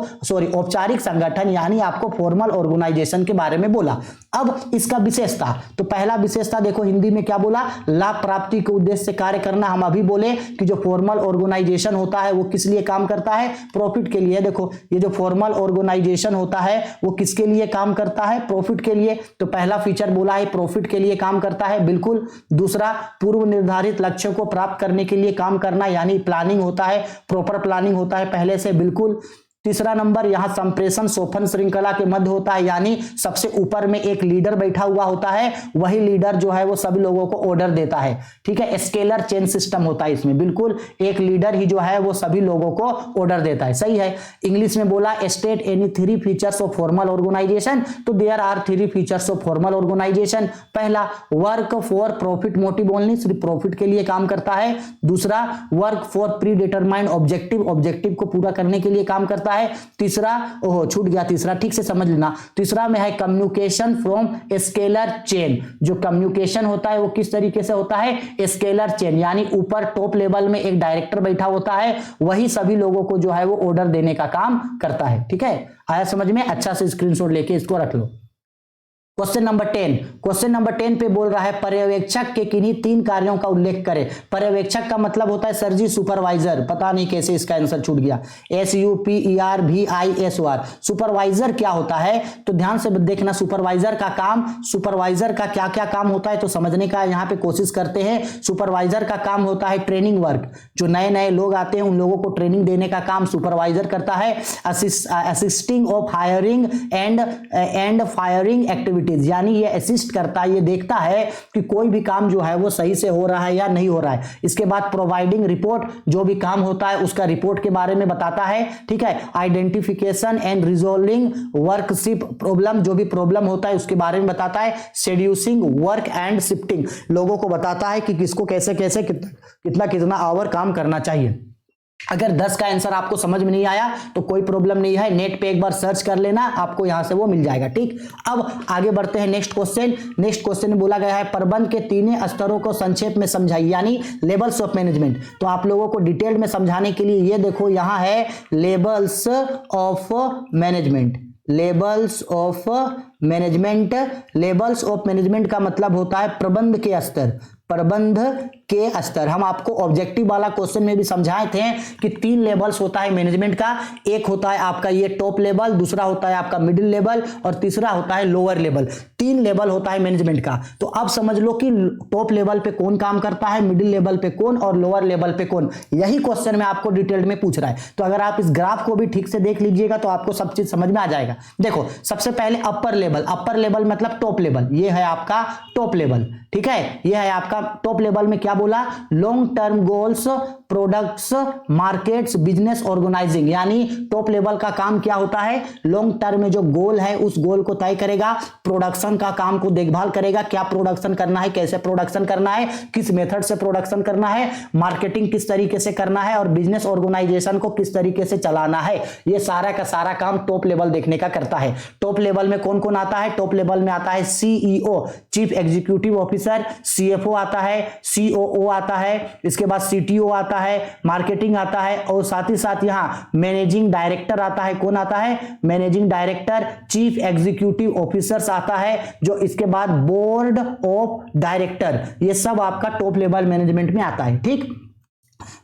औपचारिक संगठन यानी आपको फॉर्मल ऑर्गेनाइजेशन के बारे में बोला। अब इसका विशेषता, तो पहला विशेषता देखो हिंदी में क्या बोला, लाभ प्राप्ति के उद्देश्य से कार्य करना। हम अभी बोले कि जो फॉर्मल ऑर्गेनाइजेशन होता है वो किस लिए काम करता है, प्रॉफिट के लिए। देखो ये जो फॉर्मल ऑर्गेनाइजेशन होता है वो किसके लिए काम करता है, प्रॉफिट के लिए। तो पहला फीचर बोला है प्रॉफिट के लिए काम करता है, बिल्कुल। दूसरा, पूर्व निर्धारित लक्ष्यों को प्राप्त करने के लिए काम करना, यानी प्लानिंग होता है, प्रॉपर प्लानिंग होता है पहले से, बिल्कुल। तीसरा नंबर, यहां संप्रेषण सोफन श्रृंखला के मध्य होता है, यानी सबसे ऊपर में एक लीडर बैठा हुआ होता है, वही लीडर जो है वो सभी लोगों को ऑर्डर देता है। ठीक है, स्केलर चेन सिस्टम होता है इसमें, बिल्कुल। एक लीडर ही जो है वो सभी लोगों को ऑर्डर देता है, सही है। इंग्लिश में बोला state any 3 features of formal organisation, तो there are 3 features of formal organisation. पहला, work for profit motive only, सिर्फ प्रॉफिट के लिए काम करता है। दूसरा, work for predetermined objective, objective को पूरा करने के लिए काम करता है। तीसरा, ओहो छूट गया तीसरा, ठीक से समझ लेना। तीसरा में है कम्युनिकेशन फ्रॉम स्केलर चेन। जो कम्युनिकेशन होता है वो किस तरीके से होता है, स्केलर चेन, यानी ऊपर टॉप लेवल में एक डायरेक्टर बैठा होता है, वही सभी लोगों को जो है वो ऑर्डर देने का काम करता है। ठीक है, आया समझ में? अच्छा से स्क्रीनशॉट लेके इसको रख लो। क्वेश्चन नंबर 10, क्वेश्चन नंबर 10 पे बोल रहा है पर्यवेक्षक के किन्हीं 3 कार्यों का उल्लेख करें। पर्यवेक्षक का मतलब होता है सर जी सुपरवाइजर, पता नहीं कैसे इसका आंसर छूट गया, SUPERVISOR। सुपरवाइजर क्या होता है, तो ध्यान से देखना। सुपरवाइजर का काम, सुपरवाइजर का क्या क्या काम होता है तो समझने का यहाँ पे कोशिश करते हैं। सुपरवाइजर का काम होता है ट्रेनिंग वर्क, जो नए नए लोग आते हैं उन लोगों को ट्रेनिंग देने का काम सुपरवाइजर करता है। Assisting of hiring and firing activity, यानी ये असिस्ट करता है, ये देखता है कि कोई भी काम जो है वो सही से हो रहा है या नहीं हो रहा है। इसके बाद प्रोवाइडिंग रिपोर्ट, जो भी काम होता है उसका रिपोर्ट के बारे में बताता है। ठीक है, identification and resolving worship problem, जो भी प्रॉब्लम होता है उसके बारे में बताता है। शेड्यूसिंग वर्क एंड शिफ्टिंग, लोगों को बताता है कि किसको कैसे कैसे कितना आवर काम करना चाहिए। अगर 10 का आंसर आपको समझ में नहीं आया तो कोई प्रॉब्लम नहीं है, नेट पे एक बार सर्च कर लेना, आपको यहां से वो मिल जाएगा। ठीक, अब आगे बढ़ते हैं नेक्स्ट क्वेश्चन। नेक्स्ट क्वेश्चन में बोला गया है प्रबंध के 3 स्तरों को संक्षेप में समझाइए, यानी लेवल्स ऑफ मैनेजमेंट। तो आप लोगों को डिटेल में समझाने के लिए ये देखो यहां है levels of management, levels of management. Levels of management का मतलब होता है प्रबंध के स्तर, प्रबंध के स्तर। हम आपको ऑब्जेक्टिव वाला क्वेश्चन में भी समझाए थे कि 3 लेवल्स होता है मैनेजमेंट का। एक होता है आपका ये टॉप लेवल, दूसरा होता है आपका मिडिल लेवल और तीसरा होता है लोअर लेवल। 3 लेवल होता है मैनेजमेंट का। तो अब समझ लो कि टॉप लेवल पे कौन काम करता है, मिडिल लेवल पे कौन और लोअर लेवल पे कौन। यही क्वेश्चन में आपको डिटेल में पूछ रहा है। तो अगर आप इस ग्राफ को भी ठीक से देख लीजिएगा तो आपको सब चीज समझ में आ जाएगा। देखो सबसे पहले अपर लेवल, अपर लेवल मतलब टॉप लेवल, ये है आपका टॉप लेवल। ठीक है, यह है आपका टॉप लेवल में क्या बोला, long term goals, products, markets, business organizing. यानी टॉप लेवल का काम क्या होता है, लॉन्ग टर्म में जो गोल है उस गोल को तय करेगा, प्रोडक्शन का काम को देखभाल करेगा, क्या प्रोडक्शन करना है, कैसे प्रोडक्शन करना है, किस मेथड से प्रोडक्शन करना है, मार्केटिंग किस तरीके से करना है और बिजनेस ऑर्गेनाइजेशन को किस तरीके से चलाना है। ये सारा का सारा काम टॉप लेवल देखने का करता है। टॉप लेवल में कौन कौन आता है, टॉप लेवल में आता है CEO, chief executive officer, CFO आता है, सीओओ आता है, इसके बाद सीटीओ आता है, मार्केटिंग आता है और साथ ही साथ यहां मैनेजिंग डायरेक्टर आता है। कौन आता है, managing director, chief executive officers आता है, जो इसके बाद बोर्ड ऑफ डायरेक्टर, ये सब आपका टॉप लेवल मैनेजमेंट में आता है। ठीक,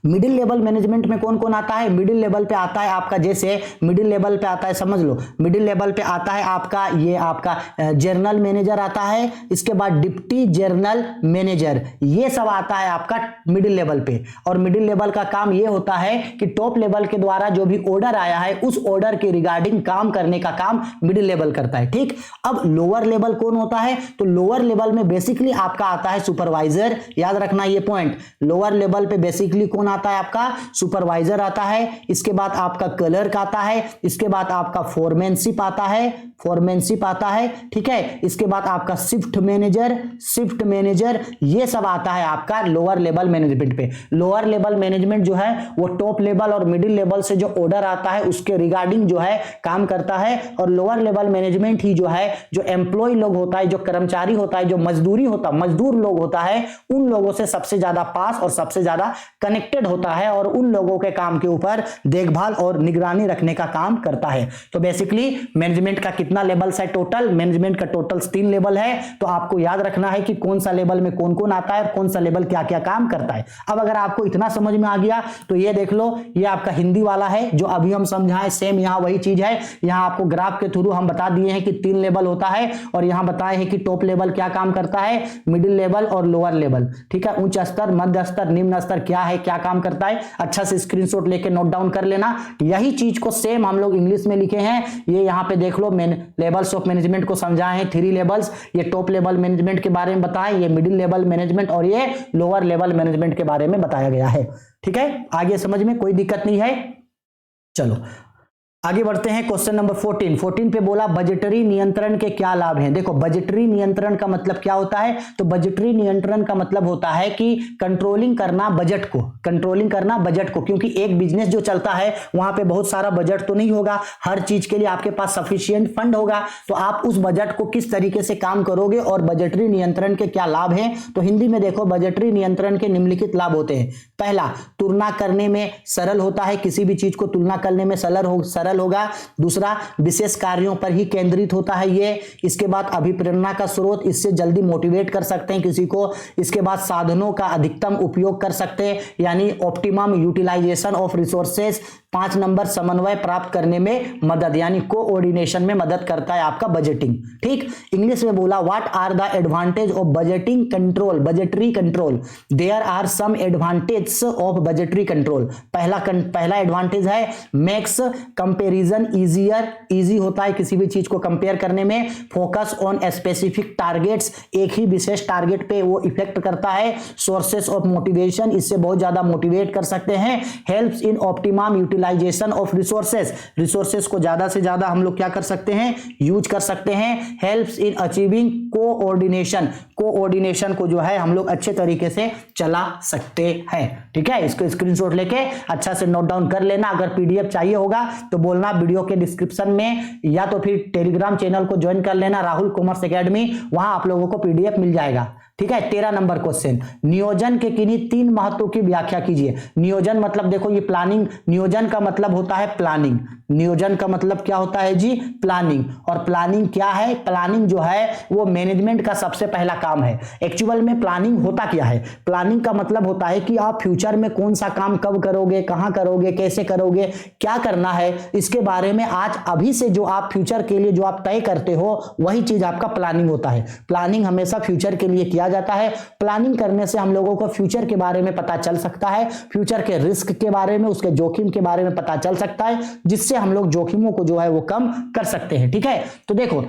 मिडिल लेवल मैनेजमेंट में कौन कौन आता है, मिडिल लेवल पे आता है आपका, जैसे मिडिल लेवल पे आता है, समझ लो मिडिल लेवल पे आता है आपका, ये आपका जनरल मैनेजर आता है, इसके बाद डिप्टी जनरल मैनेजर, ये सब आता है आपका मिडिल लेवल पे। और मिडिल लेवल का काम ये होता है कि टॉप लेवल के द्वारा जो भी ऑर्डर आया है उस ऑर्डर के रिगार्डिंग काम करने का काम मिडिल लेवल करता है। ठीक, अब लोअर लेवल कौन होता है, तो लोअर लेवल में बेसिकली आपका आता है सुपरवाइजर। याद रखना ये पॉइंट, लोअर लेवल पे बेसिकली कौन आता है आपका, सुपरवाइजर आता है, इसके बाद आपका क्लर्क आता है, इसके बाद आपका फोरमैनशिप आता है, फोरमैनशिप आता है। ठीक है, इसके बाद आपका शिफ्ट मैनेजर, शिफ्ट मैनेजर, ये सब आता है आपका लोअर लेवल मैनेजमेंट पे। लोअर लेवल मैनेजमेंट जो है वो टॉप लेवल और मिडिल लेवल से जो ऑर्डर आता है उसके रिगार्डिंग जो है काम करता है। और लोअर लेवल मैनेजमेंट ही जो है, जो एम्प्लॉय लोग होता है, जो कर्मचारी होता है, जो मजदूर लोग होता है, उन लोगों से सबसे ज्यादा पास और सबसे ज्यादा कनेक्टेड होता है और उन लोगों के काम के ऊपर देखभाल और निगरानी रखने का काम करता है। तो बेसिकली मैनेजमेंट का कितना लेवल है, टोटल मैनेजमेंट का टोटल 3 लेवल है। तो आपको याद रखना है कि कौन सा लेवल में कौन कौन आता है और कौन सा लेवल क्या क्या काम करता है। अब अगर आपको इतना समझ में आ गया तो ये देख लो, ये आपका हिंदी वाला है जो अभी हम समझाएं, सेम यहां वही चीज है। यहां आपको ग्राफ के थ्रू हम बता दिए हैं कि 3 लेवल होता है और यहां बताए हैं कि टॉप लेवल क्या काम करता है, मिडिल लेवल और लोअर लेवल। ठीक है, उच्च स्तर, मध्य स्तर, निम्न स्तर क्या है, क्या काम करता है, अच्छा से स्क्रीनशॉट लेके नोट डाउन कर लेना। यही चीज को सेम हम लोग इंग्लिश में लिखे हैं, ये यहां पे देख लो, लेवल्स ऑफ मैनेजमेंट को समझाए हैं 3 लेवल्स। ये टॉप लेवल मैनेजमेंट के बारे में बताएं, ये मिडिल लेवल मैनेजमेंट और ये लोअर लेवल मैनेजमेंट के बारे में बताया गया है। ठीक है, आगे समझ में कोई दिक्कत नहीं है। चलो आगे बढ़ते हैं, क्वेश्चन नंबर 14 पे बोला बजटरी नियंत्रण के क्या लाभ हैं। देखो बजटरी नियंत्रण का मतलब क्या होता है, तो बजटरी नियंत्रण का मतलब होता है कि कंट्रोलिंग करना बजट को, कंट्रोलिंग करना बजट को, क्योंकि एक बिजनेस जो चलता है वहां पे बहुत सारा बजट तो नहीं होगा, हर चीज के लिए आपके पास सफिशिएंट फंड होगा, तो आप उस बजट को किस तरीके से काम करोगे और बजटरी नियंत्रण के क्या लाभ हैं। तो हिंदी में देखो, बजटरी नियंत्रण के निम्नलिखित लाभ होते हैं। पहला, तुलना करने में सरल होता है, किसी भी चीज को तुलना करने में सरल होगा। दूसरा, विशेष कार्यों पर ही केंद्रित होता है ये। इसके बाद अभिप्रेरणा का स्रोत, इससे जल्दी मोटिवेट कर सकते हैं किसी को। इसके बाद साधनों का अधिकतम उपयोग कर सकते हैं, यानी optimum utilization of resources. 5 number, समन्वय प्राप्त करने में मदद, यानी कोऑर्डिनेशन में मदद करता है आपका बजटिंग। ठीक, इंग्लिश में बोला, what are the advantage of budgeting control, budgetary control. There are some advantage of budgetary control. पहला एडवांटेज है मेक्स कंपैरिजन इजियर, इजी होता है किसी भी चीज को कंपेयर करने में। फोकस ऑन स्पेसिफिक टारगेट्स, एक ही विशेष टारगेट पे वो इफेक्ट करता है। सोर्सेस ऑफ मोटिवेशन, इससे बहुत ज्यादा मोटिवेट कर सकते हैं। Helps in optimum utilization of resources, resources को ज्यादा से ज्यादा हम लोग क्या कर सकते हैं, यूज कर सकते हैं। Helps in achieving coordination, coordination को जो है हम लोग अच्छे तरीके से चला सकते हैं। ठीक है, इसको स्क्रीनशॉट लेके अच्छा से नोट डाउन कर लेना। अगर पीडीएफ चाहिए होगा तो बोलना, वीडियो के डिस्क्रिप्शन में या तो फिर टेलीग्राम चैनल को ज्वाइन कर लेना, राहुल कॉमर्स एकेडमी, वहां आप लोगों को पीडीएफ मिल जाएगा। ठीक है, 13 नंबर क्वेश्चन, नियोजन के किन्हीं 3 महत्व की व्याख्या कीजिए। नियोजन मतलब देखो ये प्लानिंग, नियोजन का मतलब होता है प्लानिंग। नियोजन का मतलब क्या होता है जी, प्लानिंग। और प्लानिंग क्या है, प्लानिंग जो है वो मैनेजमेंट का सबसे पहला काम है। एक्चुअल में प्लानिंग होता क्या है, प्लानिंग का मतलब होता है कि आप फ्यूचर में कौन सा काम कब करोगे, कहां करोगे, कैसे करोगे, क्या करना है, इसके बारे में आज अभी से जो आप फ्यूचर के लिए जो आप तय करते हो वही चीज आपका प्लानिंग होता है। प्लानिंग हमेशा फ्यूचर के लिए किया जाता है। प्लानिंग करने से हम लोगों को फ्यूचर के बारे में पता चल सकता है, फ्यूचर के रिस्क के बारे में, उसके जोखिम के बारे में पता चल सकता है, जिससे हम लोग जोखिमों को जो है वो कम कर सकते हैं। ठीक है, तो देखो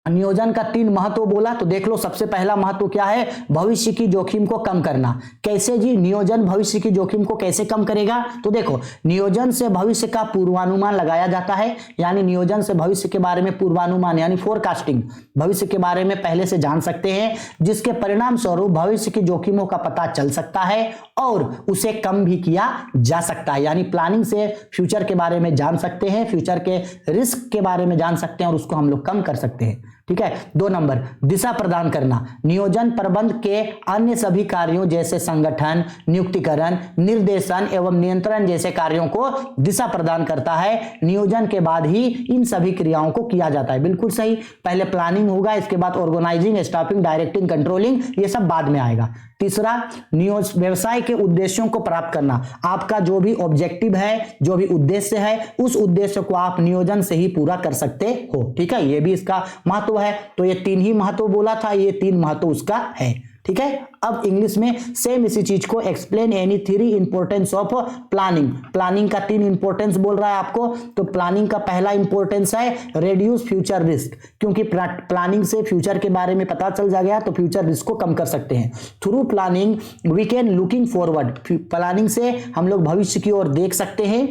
नियोजन का 3 महत्व बोला, तो देख लो सबसे पहला महत्व क्या है, भविष्य की जोखिम को कम करना। कैसे जी, नियोजन भविष्य की जोखिम को कैसे कम करेगा, तो देखो नियोजन से भविष्य का पूर्वानुमान लगाया जाता है, यानी नियोजन से भविष्य के बारे में पूर्वानुमान यानी फोरकास्टिंग, भविष्य के बारे में पहले से जान सकते हैं, जिसके परिणाम स्वरूप भविष्य की जोखिमों का पता चल सकता है और उसे कम भी किया जा सकता है। यानी प्लानिंग से फ्यूचर के बारे में जान सकते हैं, फ्यूचर के रिस्क के बारे में जान सकते हैं और उसको हम लोग कम कर सकते हैं। ठीक है। 2 नंबर, दिशा प्रदान करना। नियोजन प्रबंध के अन्य सभी कार्यों जैसे संगठन, नियुक्तिकरण, निर्देशन एवं नियंत्रण जैसे कार्यों को दिशा प्रदान करता है। नियोजन के बाद ही इन सभी क्रियाओं को किया जाता है। बिल्कुल सही, पहले प्लानिंग होगा, इसके बाद ऑर्गेनाइजिंग, स्टाफिंग, डायरेक्टिंग, कंट्रोलिंग, ये सब बाद में आएगा। तीसरा, व्यवसाय के उद्देश्यों को प्राप्त करना। आपका जो भी ऑब्जेक्टिव है, जो भी उद्देश्य है, उस उद्देश्य को आप नियोजन से ही पूरा कर सकते हो। ठीक है, ये भी इसका महत्व है। तो ये 3 ही महत्व बोला था, ये 3 महत्व उसका है। ठीक है। अब इंग्लिश में सेम इसी चीज को, explain any 3 importance of planning. Planning का 3 इंपॉर्टेंस बोल रहा है आपको। तो प्लानिंग का पहला इंपॉर्टेंस है रेड्यूस फ्यूचर रिस्क, क्योंकि प्लानिंग से फ्यूचर के बारे में पता चल जा गया तो फ्यूचर रिस्क को कम कर सकते हैं। Through planning we can looking forward, planning से हम लोग भविष्य की ओर देख सकते हैं।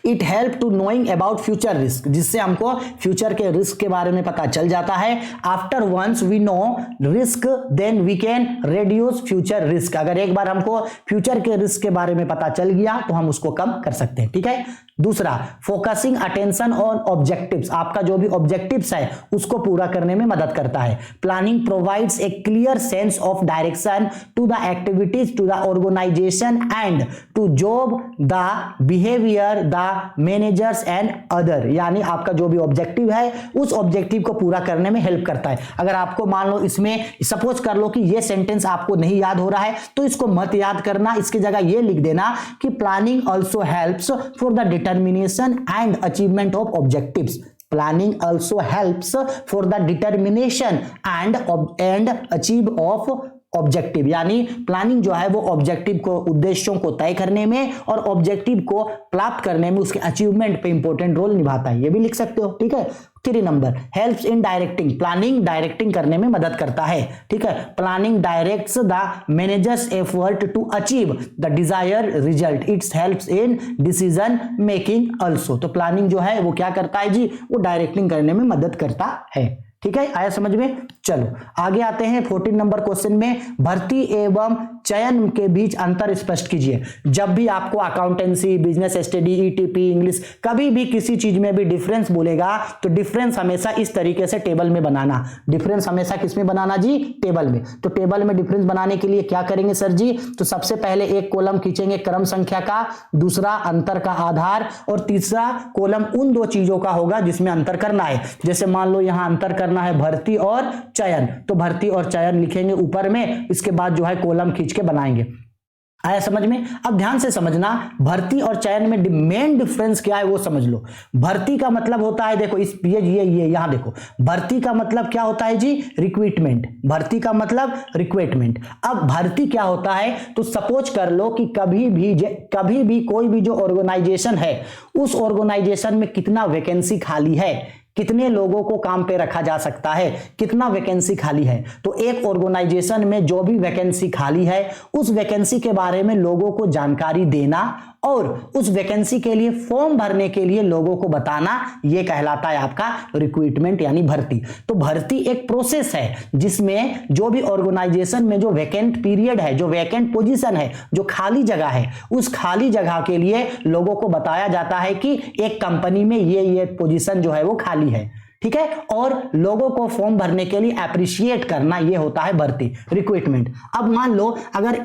It help to knowing about future risk, जिससे हमको फ्यूचर के रिस्क के बारे में पता चल जाता है। After once we know risk then we can reduce future risk. अगर एक बार हमको फ्यूचर के रिस्क के बारे में पता चल गया तो हम उसको कम कर सकते हैं। ठीक है। दूसरा, फोकसिंग अटेंशन ऑन ऑब्जेक्टिव्स। आपका जो भी ऑब्जेक्टिव्स है उसको पूरा करने में मदद करता है। Planning provides a clear sense of direction to the activities, to the organization and to job, the behavior, the managers and other. यानी आपका जो भी ऑब्जेक्टिव है उस ऑब्जेक्टिव को पूरा करने में हेल्प करता है। अगर आपको मान लो इसमें सपोज कर लो कि ये सेंटेंस आपको नहीं याद हो रहा है तो इसको मत याद करना, इसकी जगह ये लिख देना कि planning also helps for the determination and achievement of objectives. Planning also helps for the determination and achieve of objective. यानी प्लानिंग जो है वो ऑब्जेक्टिव को, उद्देश्यों को तय करने में और ऑब्जेक्टिव को प्राप्त करने में, उसके अचीवमेंट पे इंपॉर्टेंट रोल निभाता है। ये भी लिख सकते हो। ठीक है। 3 number, helps in directing. Planning directing करने में मदद करता है। ठीक है। Planning directs the managers effort to achieve the desire result. It's helps in decision making also. तो प्लानिंग जो है वो क्या करता है जी, वो डायरेक्टिंग करने में मदद करता है। ठीक है, आया समझ में। चलो आगे आते हैं 14 नंबर क्वेश्चन में, भर्ती एवं चयन के बीच अंतर स्पष्ट कीजिए। जब भी आपको accountancy, business study, ETP, English, कभी भी किसी चीज में भी डिफरेंस बोलेगा तो डिफरेंस हमेशा इस तरीके से टेबल में बनाना। डिफरेंस हमेशा किस में बनाना जी, टेबल में। तो टेबल में डिफरेंस बनाने के लिए क्या करेंगे सर जी, तो सबसे पहले एक कॉलम खींचेंगे क्रम संख्या का, दूसरा अंतर का आधार और तीसरा कॉलम उन 2 चीजों का होगा जिसमें अंतर करना है। जैसे मान लो यहां अंतर करना है भर्ती और चयन, तो भर्ती और चयन लिखेंगे ऊपर में, इसके बाद जो है कॉलम खींच के बनाएंगे। आया समझ में। अब ध्यान से समझना, भर्ती और चयन में मेन डिफरेंस क्या है वो समझ लो। भर्ती का मतलब होता है, देखो इस ये यहां देखो, भर्ती का मतलब क्या होता है जी, रिक्रूटमेंट। भर्ती का मतलब रिक्रूटमेंट। अब भर्ती क्या होता है, तो सपोज कर लो कि कभी भी कोई भी जो ऑर्गेनाइजेशन है उस ऑर्गेनाइजेशन में कितना वैकेंसी खाली है, कितने लोगों को काम पे रखा जा सकता है, कितना वैकेंसी खाली है। तो एक ऑर्गेनाइजेशन में जो भी वैकेंसी खाली है उस वैकेंसी के बारे में लोगों को जानकारी देना और उस वैकेंसी के लिए फॉर्म भरने के लिए लोगों को बताना, यह कहलाता है आपका रिक्रूटमेंट यानी भर्ती। तो भर्ती एक प्रोसेस है जिसमें जो भी ऑर्गेनाइजेशन में जो वैकेंट पीरियड है, जो वैकेंट पोजीशन है, जो खाली जगह है, उस खाली जगह के लिए लोगों को बताया जाता है कि एक कंपनी में ये पोजीशन जो है वो खाली है। ठीक है। और लोगों को फॉर्म भरने के लिए अप्रिशिएट करना, यह होता है भर्ती, रिक्रूटमेंट। अब मान लो अगर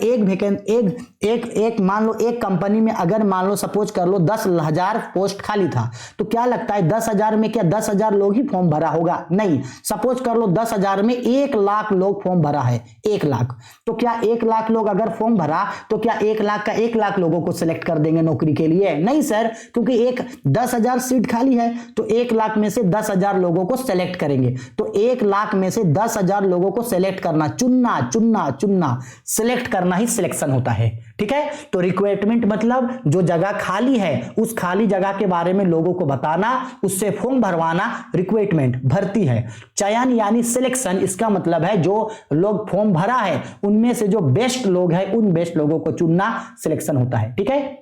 मान लो एक कंपनी में अगर मान लो सपोज कर लो 10,000 पोस्ट खाली था, तो क्या लगता है 10,000 में क्या 10,000 लोग ही फॉर्म भरा होगा? नहीं। सपोज कर लो 10,000 में 1 लाख लोग फॉर्म भरा है, 1 लाख। तो क्या 1 लाख लोग अगर फॉर्म भरा तो क्या 1 लाख का 1 लाख लोगों को सिलेक्ट कर देंगे नौकरी के लिए? नहीं सर, क्योंकि 10,000 सीट खाली है तो 1 लाख में से 10,000 लोगों को सेलेक्ट करेंगे। तो 1 लाख में से 10,000 लोगों को सेलेक्ट करना, चुनना चुनना चुनना, सेलेक्ट करना ही सिलेक्शन होता है। ठीक है, तो रिक्रूटमेंट मतलब जो जगह खाली है उस खाली जगह के बारे में लोगों को बताना, उससे फॉर्म भरवाना रिक्रूटमेंट भर्ती है। चयन यानी सिलेक्शन, इसका मतलब है जो लोग फॉर्म भरा है उनमें से जो बेस्ट लोग हैं उन बेस्ट लोगों को चुनना सिलेक्शन होता है। ठीक है,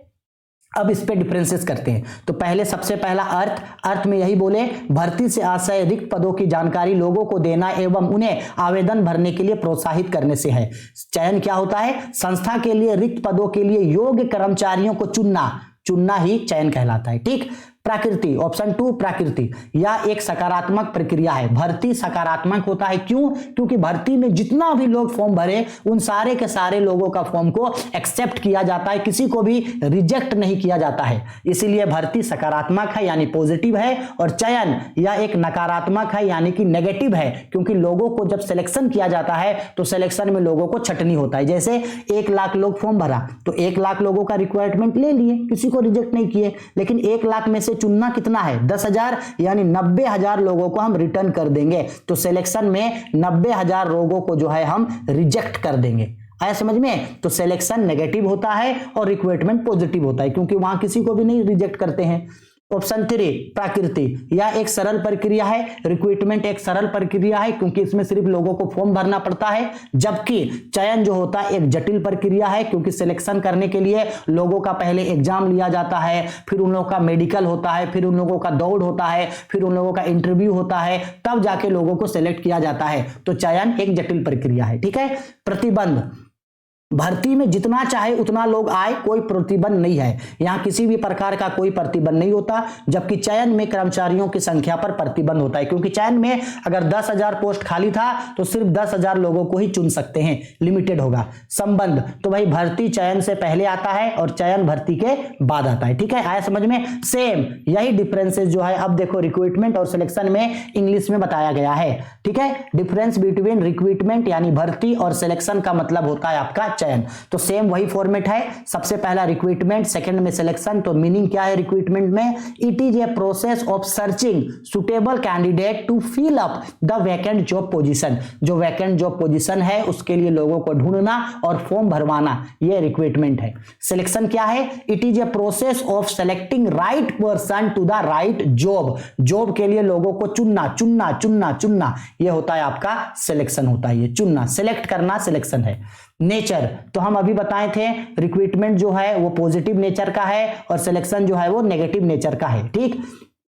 अब इस पे डिफरेंसेस करते हैं। तो पहले सबसे पहला अर्थ में यही बोले, भर्ती से आशय रिक्त पदों की जानकारी लोगों को देना एवं उन्हें आवेदन भरने के लिए प्रोत्साहित करने से है। चयन क्या होता है? संस्था के लिए रिक्त पदों के लिए योग्य कर्मचारियों को चुनना ही चयन कहलाता है। ठीक। प्रकृति, ऑप्शन 2 प्रकृति, यह एक सकारात्मक प्रक्रिया है। भर्ती सकारात्मक होता है, क्यों? क्योंकि भर्ती में जितना भी लोग फॉर्म भरे उन सारे के सारे लोगों का फॉर्म को एक्सेप्ट किया जाता है, किसी को भी रिजेक्ट नहीं किया जाता है। इसीलिए भर्ती सकारात्मक है यानी पॉजिटिव है, और चयन यह एक नकारात्मक है यानी कि नेगेटिव है, क्योंकि लोगों को जब सिलेक्शन किया जाता है तो सिलेक्शन में लोगों को छटनी होता है। जैसे 1 लाख लोग फॉर्म भरा तो 1 लाख लोगों का रिक्वायरमेंट ले लिए, किसी को रिजेक्ट नहीं किए, लेकिन 1 लाख में से चुनना कितना है? 10,000, यानी 90,000 लोगों को हम रिटर्न कर देंगे। तो सिलेक्शन में 90,000 लोगों को जो है हम रिजेक्ट कर देंगे। आया समझ में? तो सिलेक्शन नेगेटिव होता है और रिक्रूटमेंट पॉजिटिव होता है, क्योंकि वहां किसी को भी नहीं रिजेक्ट करते हैं। ऑप्शन 3 प्रकृति, यह एक सरल प्रक्रिया है। रिक्रूटमेंट एक सरल प्रक्रिया है क्योंकि इसमें सिर्फ लोगों को फॉर्म भरना पड़ता है, जबकि चयन जो होता है एक जटिल प्रक्रिया है, क्योंकि सिलेक्शन करने के लिए लोगों का पहले एग्जाम लिया जाता है, फिर उन लोगों का मेडिकल होता है, फिर उन लोगों का दौड़ होता है, फिर उन लोगों का इंटरव्यू होता है, तब जाके लोगों को सिलेक्ट किया जाता है। तो चयन एक जटिल प्रक्रिया है। ठीक है। प्रतिबंध, भर्ती में जितना चाहे उतना लोग आए, कोई प्रतिबंध नहीं है। यहां किसी भी प्रकार का कोई प्रतिबंध नहीं होता, जबकि चयन में कर्मचारियों की संख्या पर प्रतिबंध होता है, क्योंकि चयन में अगर 10,000 पोस्ट खाली था तो सिर्फ 10,000 लोगों को ही चुन सकते हैं, लिमिटेड होगा। संबंध, तो भाई भर्ती चयन से पहले आता है और चयन भर्ती के बाद आता है। ठीक है, आया समझ में? सेम यही डिफरेंसेस जो है अब देखो रिक्रूटमेंट और सिलेक्शन में इंग्लिश में बताया गया है। ठीक है, डिफरेंस बिटवीन रिक्रूटमेंट यानी भर्ती और सिलेक्शन का मतलब होता है आपका चयन। तो सेम वही फॉर्मेट है, सबसे पहला रिक्रूटमेंट, सेकंड में सिलेक्शन। तो मीनिंग क्या है रिक्रूटमेंट में? It is a process of searching suitable candidate to fill up the vacant job position. जो वैकेंट जॉब पोजीशन है उसके लिए लोगों को ढूंढना और फॉर्म भरवाना, ये रिक्रूटमेंट है। सिलेक्शन क्या है? It is a process of selecting right person to the right job. Job के लिए लोगों को चुनना चुनना चुनना चुनना, ये होता है आपका सिलेक्शन होता है। ये चुनना, सिलेक्ट करना सिलेक्शन है। नेचर, तो हम अभी बताए थे रिक्रूटमेंट जो है वो पॉजिटिव नेचर का है और सिलेक्शन जो है वो नेगेटिव नेचर का है। ठीक।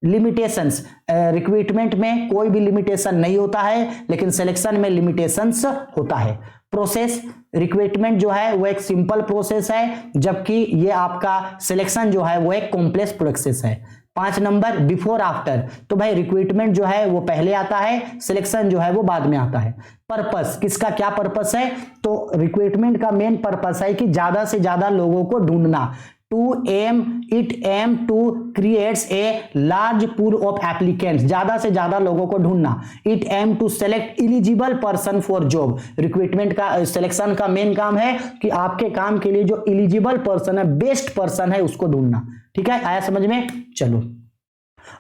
लिमिटेशंस, रिक्रूटमेंट में कोई भी लिमिटेशन नहीं होता है, लेकिन सिलेक्शन में लिमिटेशंस होता है। प्रोसेस, रिक्रूटमेंट जो है वो एक सिंपल प्रोसेस है, जबकि ये आपका सिलेक्शन जो है वो एक कॉम्प्लेक्स प्रोसेस है। 5 नंबर बिफोर आफ्टर, तो भाई रिक्रूटमेंट जो है वो पहले आता है, सिलेक्शन जो है वो बाद में आता है। पर्पस, किसका क्या पर्पस है? तो रिक्रूटमेंट का मेन पर्पस है कि ज्यादा से ज्यादा लोगों को ढूंढना। It aim to creates a large pool of applicants, ज्यादा से ज्यादा लोगों को ढूंढना। It aim to select eligible person for job, recruitment का सिलेक्शन का मेन काम है कि आपके काम के लिए जो एलिजिबल पर्सन है, बेस्ट पर्सन है, उसको ढूंढना। ठीक है, आया समझ में? चलो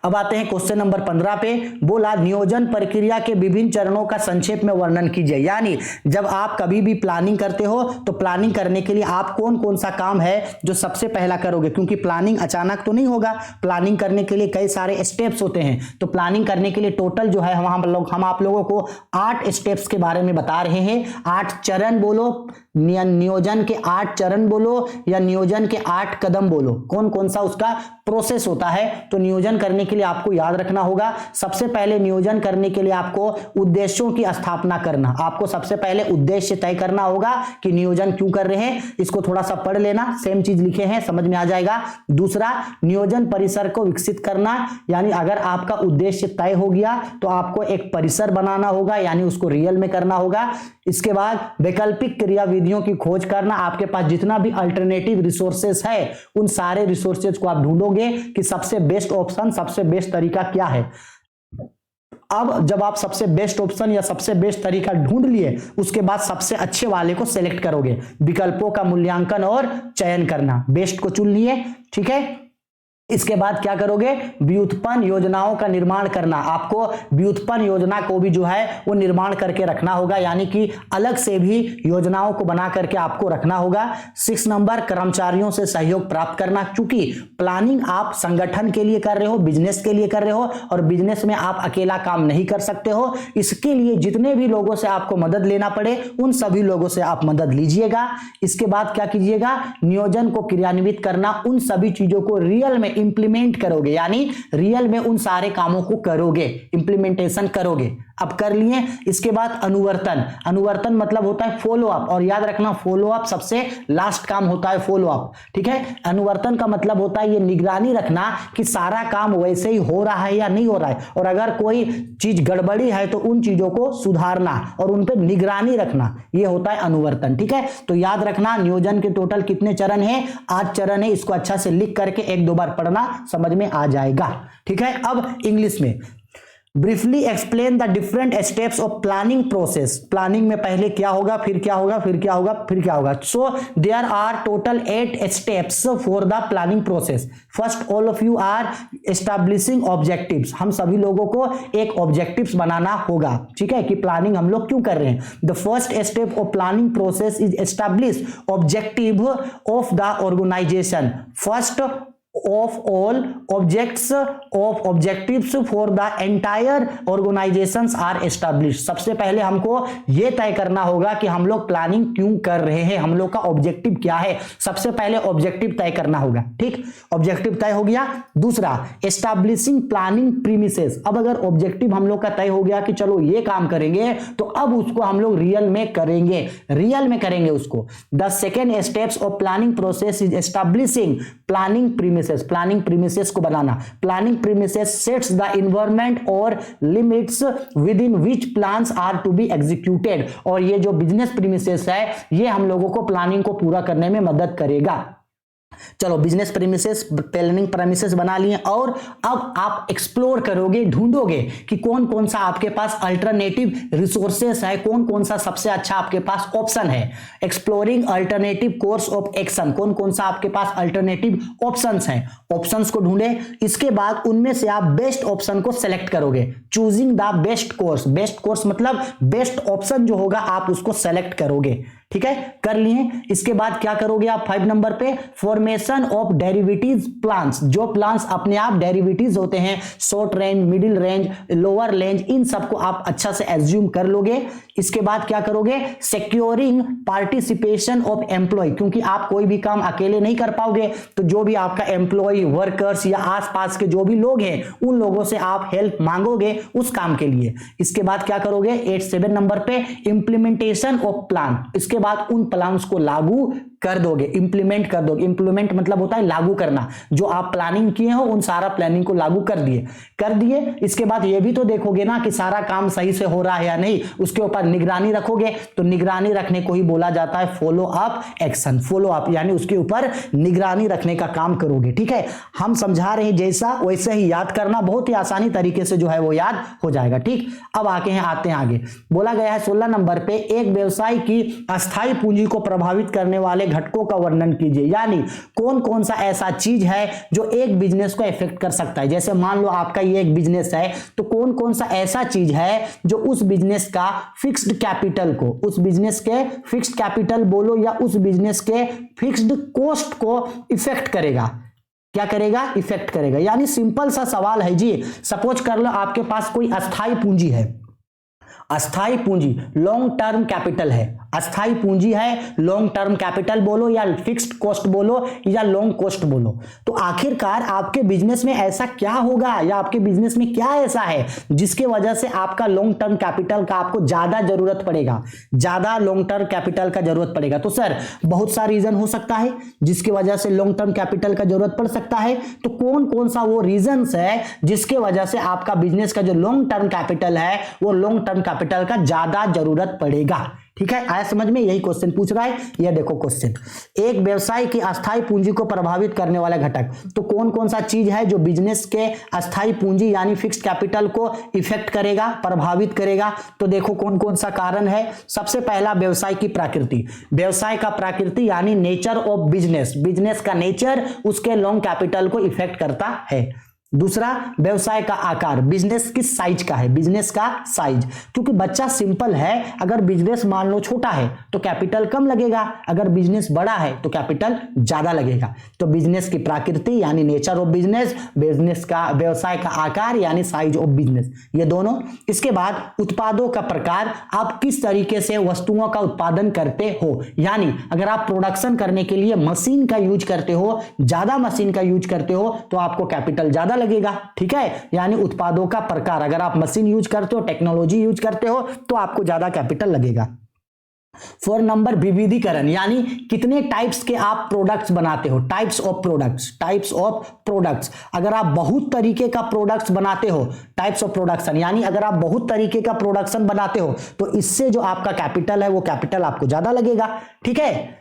अब आते हैं क्वेश्चन नंबर 15 पे। बोला नियोजन प्रक्रिया के विभिन्न चरणों का संक्षेप में वर्णन कीजिए। यानी जब आप कभी भी प्लानिंग करते हो तो प्लानिंग करने के लिए आप कौन कौन सा काम है जो सबसे पहला करोगे, क्योंकि प्लानिंग अचानक तो नहीं होगा, प्लानिंग करने के लिए कई सारे स्टेप्स होते हैं। तो प्लानिंग करने के लिए टोटल जो है हम आप लोगों को 8 स्टेप्स के बारे में बता रहे हैं। 8 चरण बोलो, नियोजन के 8 चरण बोलो या नियोजन के 8 कदम बोलो, कौन कौन सा उसका प्रोसेस होता है। तो नियोजन करने के लिए आपको याद रखना होगा, सबसे पहले नियोजन करने के लिए आपको उद्देश्यों की स्थापना करना, आपको सबसे पहले उद्देश्य तय करना होगा कि नियोजन क्यों कर रहे हैं। इसको थोड़ा सा पढ़ लेना, सेम चीज लिखे हैं, समझ में आ जाएगा। दूसरा, नियोजन परिसर को विकसित करना, यानी अगर आपका उद्देश्य तय हो गया तो आपको एक परिसर बनाना होगा, यानी उसको रियल में करना होगा। इसके बाद वैकल्पिक क्रियाविधियों की खोज करना, आपके पास जितना भी अल्टरनेटिव रिसोर्सेस है उन सारे रिसोर्सेज को आप ढूंढोगे कि सबसे बेस्ट ऑप्शन, सबसे बेस्ट तरीका क्या है। अब जब आप सबसे बेस्ट ऑप्शन या सबसे बेस्ट तरीका ढूंढ लिए, उसके बाद सबसे अच्छे वाले को सिलेक्ट करोगे। विकल्पों का मूल्यांकन और चयन करना, बेस्ट को चुन लिए। ठीक है, इसके बाद क्या करोगे, व्युत्पन्न योजनाओं का निर्माण करना। आपको व्युत्पन्न योजना को भी जो है वो निर्माण करके रखना होगा, यानी कि अलग से भी योजनाओं को बना करके आपको रखना होगा। 6 नंबर, कर्मचारियों से सहयोग प्राप्त करना। क्योंकि प्लानिंग आप संगठन के लिए कर रहे हो, बिजनेस के लिए कर रहे हो, और बिजनेस में आप अकेला काम नहीं कर सकते हो। इसके लिए जितने भी लोगों से आपको मदद लेना पड़े उन सभी लोगों से आप मदद लीजिएगा। इसके बाद क्या कीजिएगा, नियोजन को क्रियान्वित करना। उन सभी चीजों को रियल में इंप्लीमेंट करोगे, यानी रियल में उन सारे कामों को करोगे, इंप्लीमेंटेशन करोगे। अब कर लिए। इसके बाद अनुवर्तन। अनुवर्तन मतलब होता है फॉलो अप, और याद रखना फॉलो अप सबसे लास्ट काम होता है, फॉलो अप। ठीक है, अनुवर्तन का मतलब होता है ये निगरानी रखना कि सारा काम वैसे ही हो रहा है या नहीं हो रहा है, और अगर कोई चीज गड़बड़ी है तो उन चीजों को सुधारना और उन पर निगरानी रखना, ये होता है अनुवर्तन। ठीक है, तो याद रखना नियोजन के टोटल कितने चरण है, 8 चरण है। इसको अच्छा से लिख करके 1-2 बार पढ़ना, समझ में आ जाएगा। ठीक है, अब इंग्लिश में briefly explain the different steps of planning process. Planning में पहले क्या होगा, फिर क्या होगा, फिर क्या होगा, फिर क्या होगा। So there are total 8 steps for the planning process. First, all of you are establishing objectives. हम सभी लोगों को एक ऑब्जेक्टिव्स बनाना होगा। ठीक है, कि प्लानिंग हम लोग क्यों कर रहे हैं। The first step of planning process is establish objective of the organization. First of all objectives for the entire organizations are established। सबसे पहले हमको यह तय करना होगा कि हम लोग प्लानिंग क्यों कर रहे हैं, हम लोग का ऑब्जेक्टिव क्या है। सबसे पहले ऑब्जेक्टिव तय करना होगा। ठीक, ऑब्जेक्टिव तय हो गया। दूसरा, एस्टैब्लिशिंग प्लानिंग प्रीमिसेस। अब अगर ऑब्जेक्टिव हम लोग का तय हो गया कि चलो ये काम करेंगे, तो अब उसको हम लोग रियल में करेंगे, रियल में करेंगे उसको। The second steps of planning process is establishing planning premises. Planning premises को बनाना। Planning premises sets the environment और limits within which plans are to be executed. और ये जो बिजनेस प्रीमिसेस है ये हम लोगों को प्लानिंग को पूरा करने में मदद करेगा। चलो, बिजनेस प्रीमिसेस, प्लानिंग प्रीमिसेस बना लिए, और अब आप एक्सप्लोर करोगे, ढूंढोगे कि कौन कौन सा आपके पास अल्टरनेटिव रिसोर्सेस है, कौन कौन सा सबसे अच्छा आपके पास ऑप्शन है। Exploring alternative course of action, कौन कौन सा आपके पास अल्टरनेटिव ऑप्शंस हैं, ऑप्शंस को ढूंढे। इसके बाद उनमें से आप बेस्ट ऑप्शन को सेलेक्ट करोगे। Choosing the best course. Best course मतलब बेस्ट ऑप्शन जो होगा आप उसको सेलेक्ट करोगे। ठीक है, कर लिए। इसके बाद क्या करोगे आप 5 नंबर पे, फॉर्मेशन ऑफ डेरिवेटिव्स प्लान्स। जो प्लान्स अपने आप डेरिवेटिव्स होते हैं, short range, middle range, lower range, इन सबको आप अच्छा से एज्यूम कर लोगे। इसके बाद क्या करोगे, सिक्योरिंग पार्टिसिपेशन ऑफ एम्प्लॉय। क्योंकि आप कोई भी काम अकेले नहीं कर पाओगे, तो जो भी आपका एम्प्लॉय, वर्कर्स या आसपास के जो भी लोग हैं उन लोगों से आप हेल्प मांगोगे उस काम के लिए। इसके बाद क्या करोगे, 7 नंबर पे, इंप्लीमेंटेशन ऑफ प्लान। इसके बाद उन प्लान्स को लागू कर दोगे, इंप्लीमेंट कर दोगे। इंप्लीमेंट मतलब होता है लागू करना। जो आप प्लानिंग किए हो उन सारा प्लानिंग को लागू कर दिए। इसके बाद ये भी तो देखोगे ना कि सारा काम सही से हो रहा है या नहीं, उसके ऊपर निगरानी रखोगे। तो निगरानी रखने को ही बोला जाता है follow up action. Follow up यानी उसके ऊपर निगरानी रखने का काम करोगे। ठीक है, हम समझा रहे हैं जैसा वैसे ही याद करना, बहुत ही आसानी तरीके से जो है वो याद हो जाएगा। ठीक, अब आते हैं आगे। बोला गया है 16 नंबर पे, एक व्यवसाय की अस्थायी पूंजी को प्रभावित करने वाले घटकों का वर्णन कीजिए। यानी कौन कौन सा ऐसा चीज है जो एक बिजनेस को इफेक्ट कर सकता है। जैसे मान लो आपका ये एक बिजनेस है, तो कौन कौन सा ऐसा चीज है जो उस बिजनेस का फिक्स्ड कैपिटल को, उस बिजनेस के फिक्स्ड कैपिटल बोलो या उस बिजनेस के फिक्स्ड कॉस्ट को इफेक्ट करेगा। क्या करेगा, इफेक्ट करेगा। यानी सिंपल सा सवाल है जी, सपोज कर लो आपके पास कोई अस्थाई पूंजी है, अस्थाई पूंजी लॉन्ग टर्म कैपिटल है, अस्थाई पूंजी है, लॉन्ग टर्म कैपिटल बोलो या फिक्स्ड कॉस्ट बोलो या लॉन्ग कॉस्ट बोलो। तो आखिरकार आपके बिजनेस में ऐसा क्या होगा या आपके बिजनेस में क्या ऐसा है जिसके वजह से आपका लॉन्ग टर्म कैपिटल का आपको ज्यादा जरूरत पड़ेगा, ज्यादा लॉन्ग टर्म कैपिटल का जरूरत पड़ेगा। तो सर बहुत सा रीजन हो सकता है जिसकी वजह से लॉन्ग टर्म कैपिटल का जरूरत पड़ सकता है। तो कौन कौन सा वो रीजंस है जिसके वजह से आपका बिजनेस का जो लॉन्ग टर्म कैपिटल है वो लॉन्ग टर्म कैपिटल का ज्यादा जरूरत पड़ेगा। ठीक है, आया समझ में? यही क्वेश्चन पूछ रहा है। यह देखो क्वेश्चन, एक व्यवसाय की अस्थायी पूंजी को प्रभावित करने वाला घटक, तो कौन कौन सा चीज है जो बिजनेस के अस्थायी पूंजी यानी फिक्स्ड कैपिटल को इफेक्ट करेगा, प्रभावित करेगा? तो देखो कौन कौन सा कारण है। सबसे पहला व्यवसाय की प्रकृति, व्यवसाय का प्रकृति यानी नेचर ऑफ बिजनेस, बिजनेस का नेचर उसके लॉन्ग कैपिटल को इफेक्ट करता है। दूसरा, व्यवसाय का आकार, बिजनेस किस साइज का है, बिजनेस का साइज, क्योंकि बच्चा सिंपल है, अगर बिजनेस मान लो छोटा है तो कैपिटल कम लगेगा, अगर बिजनेस बड़ा है तो कैपिटल ज्यादा लगेगा। तो बिजनेस की प्रकृति यानी नेचर ऑफ बिजनेस, बिजनेस का व्यवसाय का आकार यानी साइज ऑफ बिजनेस, ये दोनों। इसके बाद उत्पादों का प्रकार, आप किस तरीके से वस्तुओं का उत्पादन करते हो, यानी अगर आप प्रोडक्शन करने के लिए मशीन का यूज करते हो, ज्यादा मशीन का यूज करते हो तो आपको कैपिटल ज्यादा लगेगा। ठीक है, यानी उत्पादों का प्रकार, अगर आप मशीन यूज करते हो, टेक्नोलॉजी यूज करते हो तो आपको ज्यादा कैपिटल लगेगा। 4 नंबर, विविधीकरण, यानी कितने टाइप्स के आप प्रोडक्ट्स बनाते हो, types of products, types of products. अगर आप बहुत तरीके का प्रोडक्ट्स बनाते हो, टाइप्स ऑफ प्रोडक्शन, यानी अगर आप बहुत तरीके का प्रोडक्शन बनाते हो तो इससे जो आपका कैपिटल है वो कैपिटल आपको ज्यादा लगेगा। ठीक है,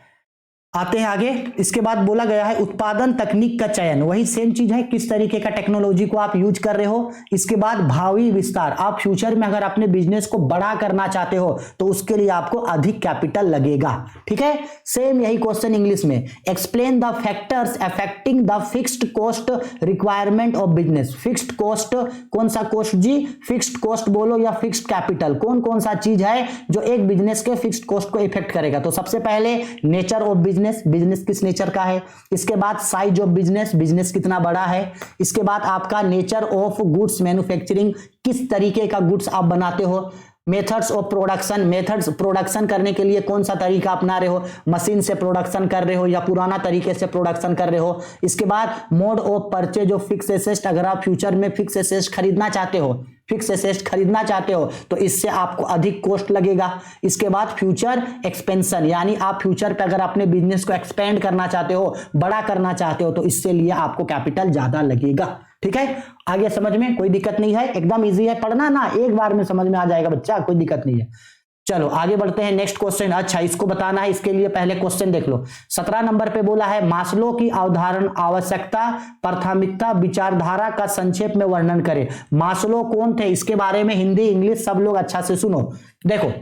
आते हैं आगे। इसके बाद बोला गया है उत्पादन तकनीक का चयन, वही सेम चीज है, किस तरीके का टेक्नोलॉजी को आप यूज कर रहे हो। इसके बाद भावी विस्तार, आप फ्यूचर में अगर अपने बिजनेस को बड़ा करना चाहते हो तो उसके लिए आपको अधिक कैपिटल लगेगा। ठीक है, सेम यही क्वेश्चन इंग्लिश में, explain the factors affecting the fixed cost requirement of business. Fixed cost, कौन सा कॉस्ट जी, फिक्स्ड कॉस्ट बोलो या फिक्स्ड कैपिटल, कौन कौन सा चीज है जो एक बिजनेस के फिक्स्ड कॉस्ट को इफेक्ट करेगा। तो सबसे पहले नेचर ऑफ बिजनेस, बिजनेस किस नेचर का है। इसके बाद साइज ऑफ बिजनेस, बिजनेस कितना बड़ा है। इसके बाद आपका नेचर ऑफ गुड्स मैन्युफैक्चरिंग, किस तरीके का गुड्स आप बनाते हो। Methods of production, methods production करने के लिए कौन सा तरीका अपना रहे हो, मशीन से प्रोडक्शन कर रहे हो या पुराना तरीके से प्रोडक्शन कर रहे हो। इसके बाद mode of purchase of fix asset, अगर आप फ्यूचर में फिक्स एसेट खरीदना चाहते हो, फिक्स एसेट खरीदना चाहते हो तो इससे आपको अधिक कॉस्ट लगेगा। इसके बाद फ्यूचर एक्सपेंशन, यानी आप फ्यूचर पे अगर अपने बिजनेस को एक्सपेंड करना चाहते हो, बड़ा करना चाहते हो तो इससे लिए आपको कैपिटल ज्यादा लगेगा। ठीक है, आगे समझ में कोई दिक्कत नहीं है, एकदम इजी है पढ़ना ना, एक बार में समझ में आ जाएगा बच्चा, कोई दिक्कत नहीं है। चलो आगे बढ़ते हैं, नेक्स्ट क्वेश्चन। अच्छा, इसको बताना है, इसके लिए पहले क्वेश्चन देख लो। 17 नंबर पे बोला है मास्लो की अवधारणा, आवश्यकता, प्राथमिकता, विचारधारा का संक्षेप में वर्णन करें। मास्लो कौन थे, इसके बारे में हिंदी इंग्लिश सब लोग अच्छा से सुनो। देखो,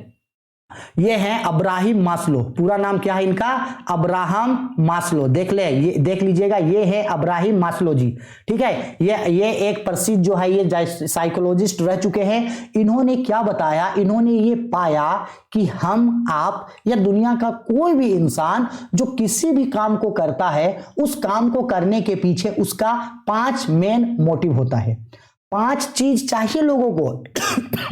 ये हैं अब्राहम मास्लो, पूरा नाम क्या है इनका, अब्राहम मास्लो। देख ले, ये देख लीजिएगा, ये है अब्राहम मास्लो जी। ठीक है, ये एक प्रसिद्ध जो है ये साइकोलॉजिस्ट रह चुके हैं। इन्होंने क्या बताया, इन्होंने ये पाया कि हम, आप या दुनिया का कोई भी इंसान जो किसी भी काम को करता है, उस काम को करने के पीछे उसका 5 मेन मोटिव होता है। 5 चीज चाहिए लोगों को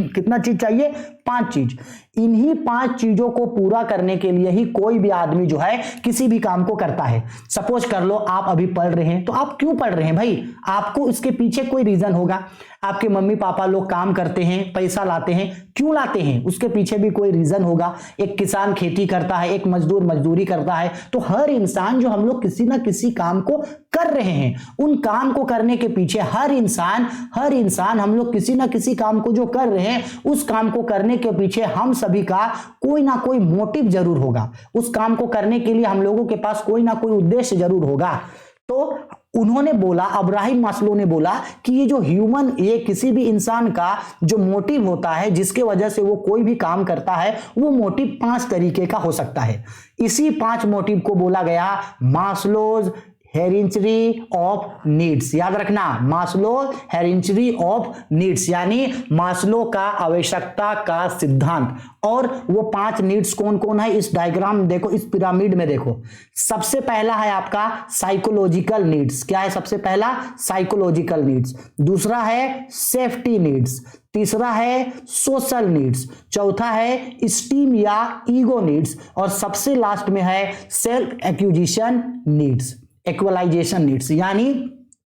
कितना चीज चाहिए, 5 चीज। इन्हीं 5 चीजों को पूरा करने के लिए ही कोई भी आदमी जो है किसी भी काम को करता है। सपोज कर लो आप अभी पढ़ रहे हैं, तो आप क्यों पढ़ रहे हैं भाई, आपको इसके पीछे कोई रीजन होगा। आपके मम्मी पापा लोग काम करते हैं, पैसा लाते हैं, क्यों लाते हैं, उसके पीछे भी कोई रीजन होगा। एक किसान खेती करता है, एक मजदूर मजदूरी करता है। तो हर इंसान जो हम लोग किसी ना किसी काम को कर रहे हैं, उन काम को करने के पीछे हर इंसान हम लोग किसी ना किसी काम को जो कर रहे हैं, उस काम को करने के पीछे हम सभी का कोई ना कोई मोटिव जरूर होगा। उस काम को करने के लिए हम लोगों के पास कोई ना कोई उद्देश्य जरूर होगा। तो उन्होंने बोला, अब्राहम मास्लो ने बोला कि ये जो ह्यूमन, ये किसी भी इंसान का जो मोटिव होता है, जिसके वजह से वो कोई भी काम करता है, वो मोटिव 5 तरीके का हो सकता है। इसी 5 मोटिव को बोला गया मास्लोज हेरिंचरी ऑफ नीड्स। याद रखना, मास्लो हेरिंचरी ऑफ नीड्स, यानी मास्लो का आवश्यकता का सिद्धांत। और वो 5 नीड्स कौन कौन है, इस डायग्राम में देखो, इस पिरामिड में देखो। सबसे पहला है आपका साइकोलॉजिकल नीड्स। क्या है सबसे पहला, साइकोलॉजिकल नीड्स। दूसरा है सेफ्टी नीड्स। तीसरा है सोशल नीड्स। चौथा है स्टीम या ईगो नीड्स। और सबसे लास्ट में है self acquisition needs, equalization needs. यानी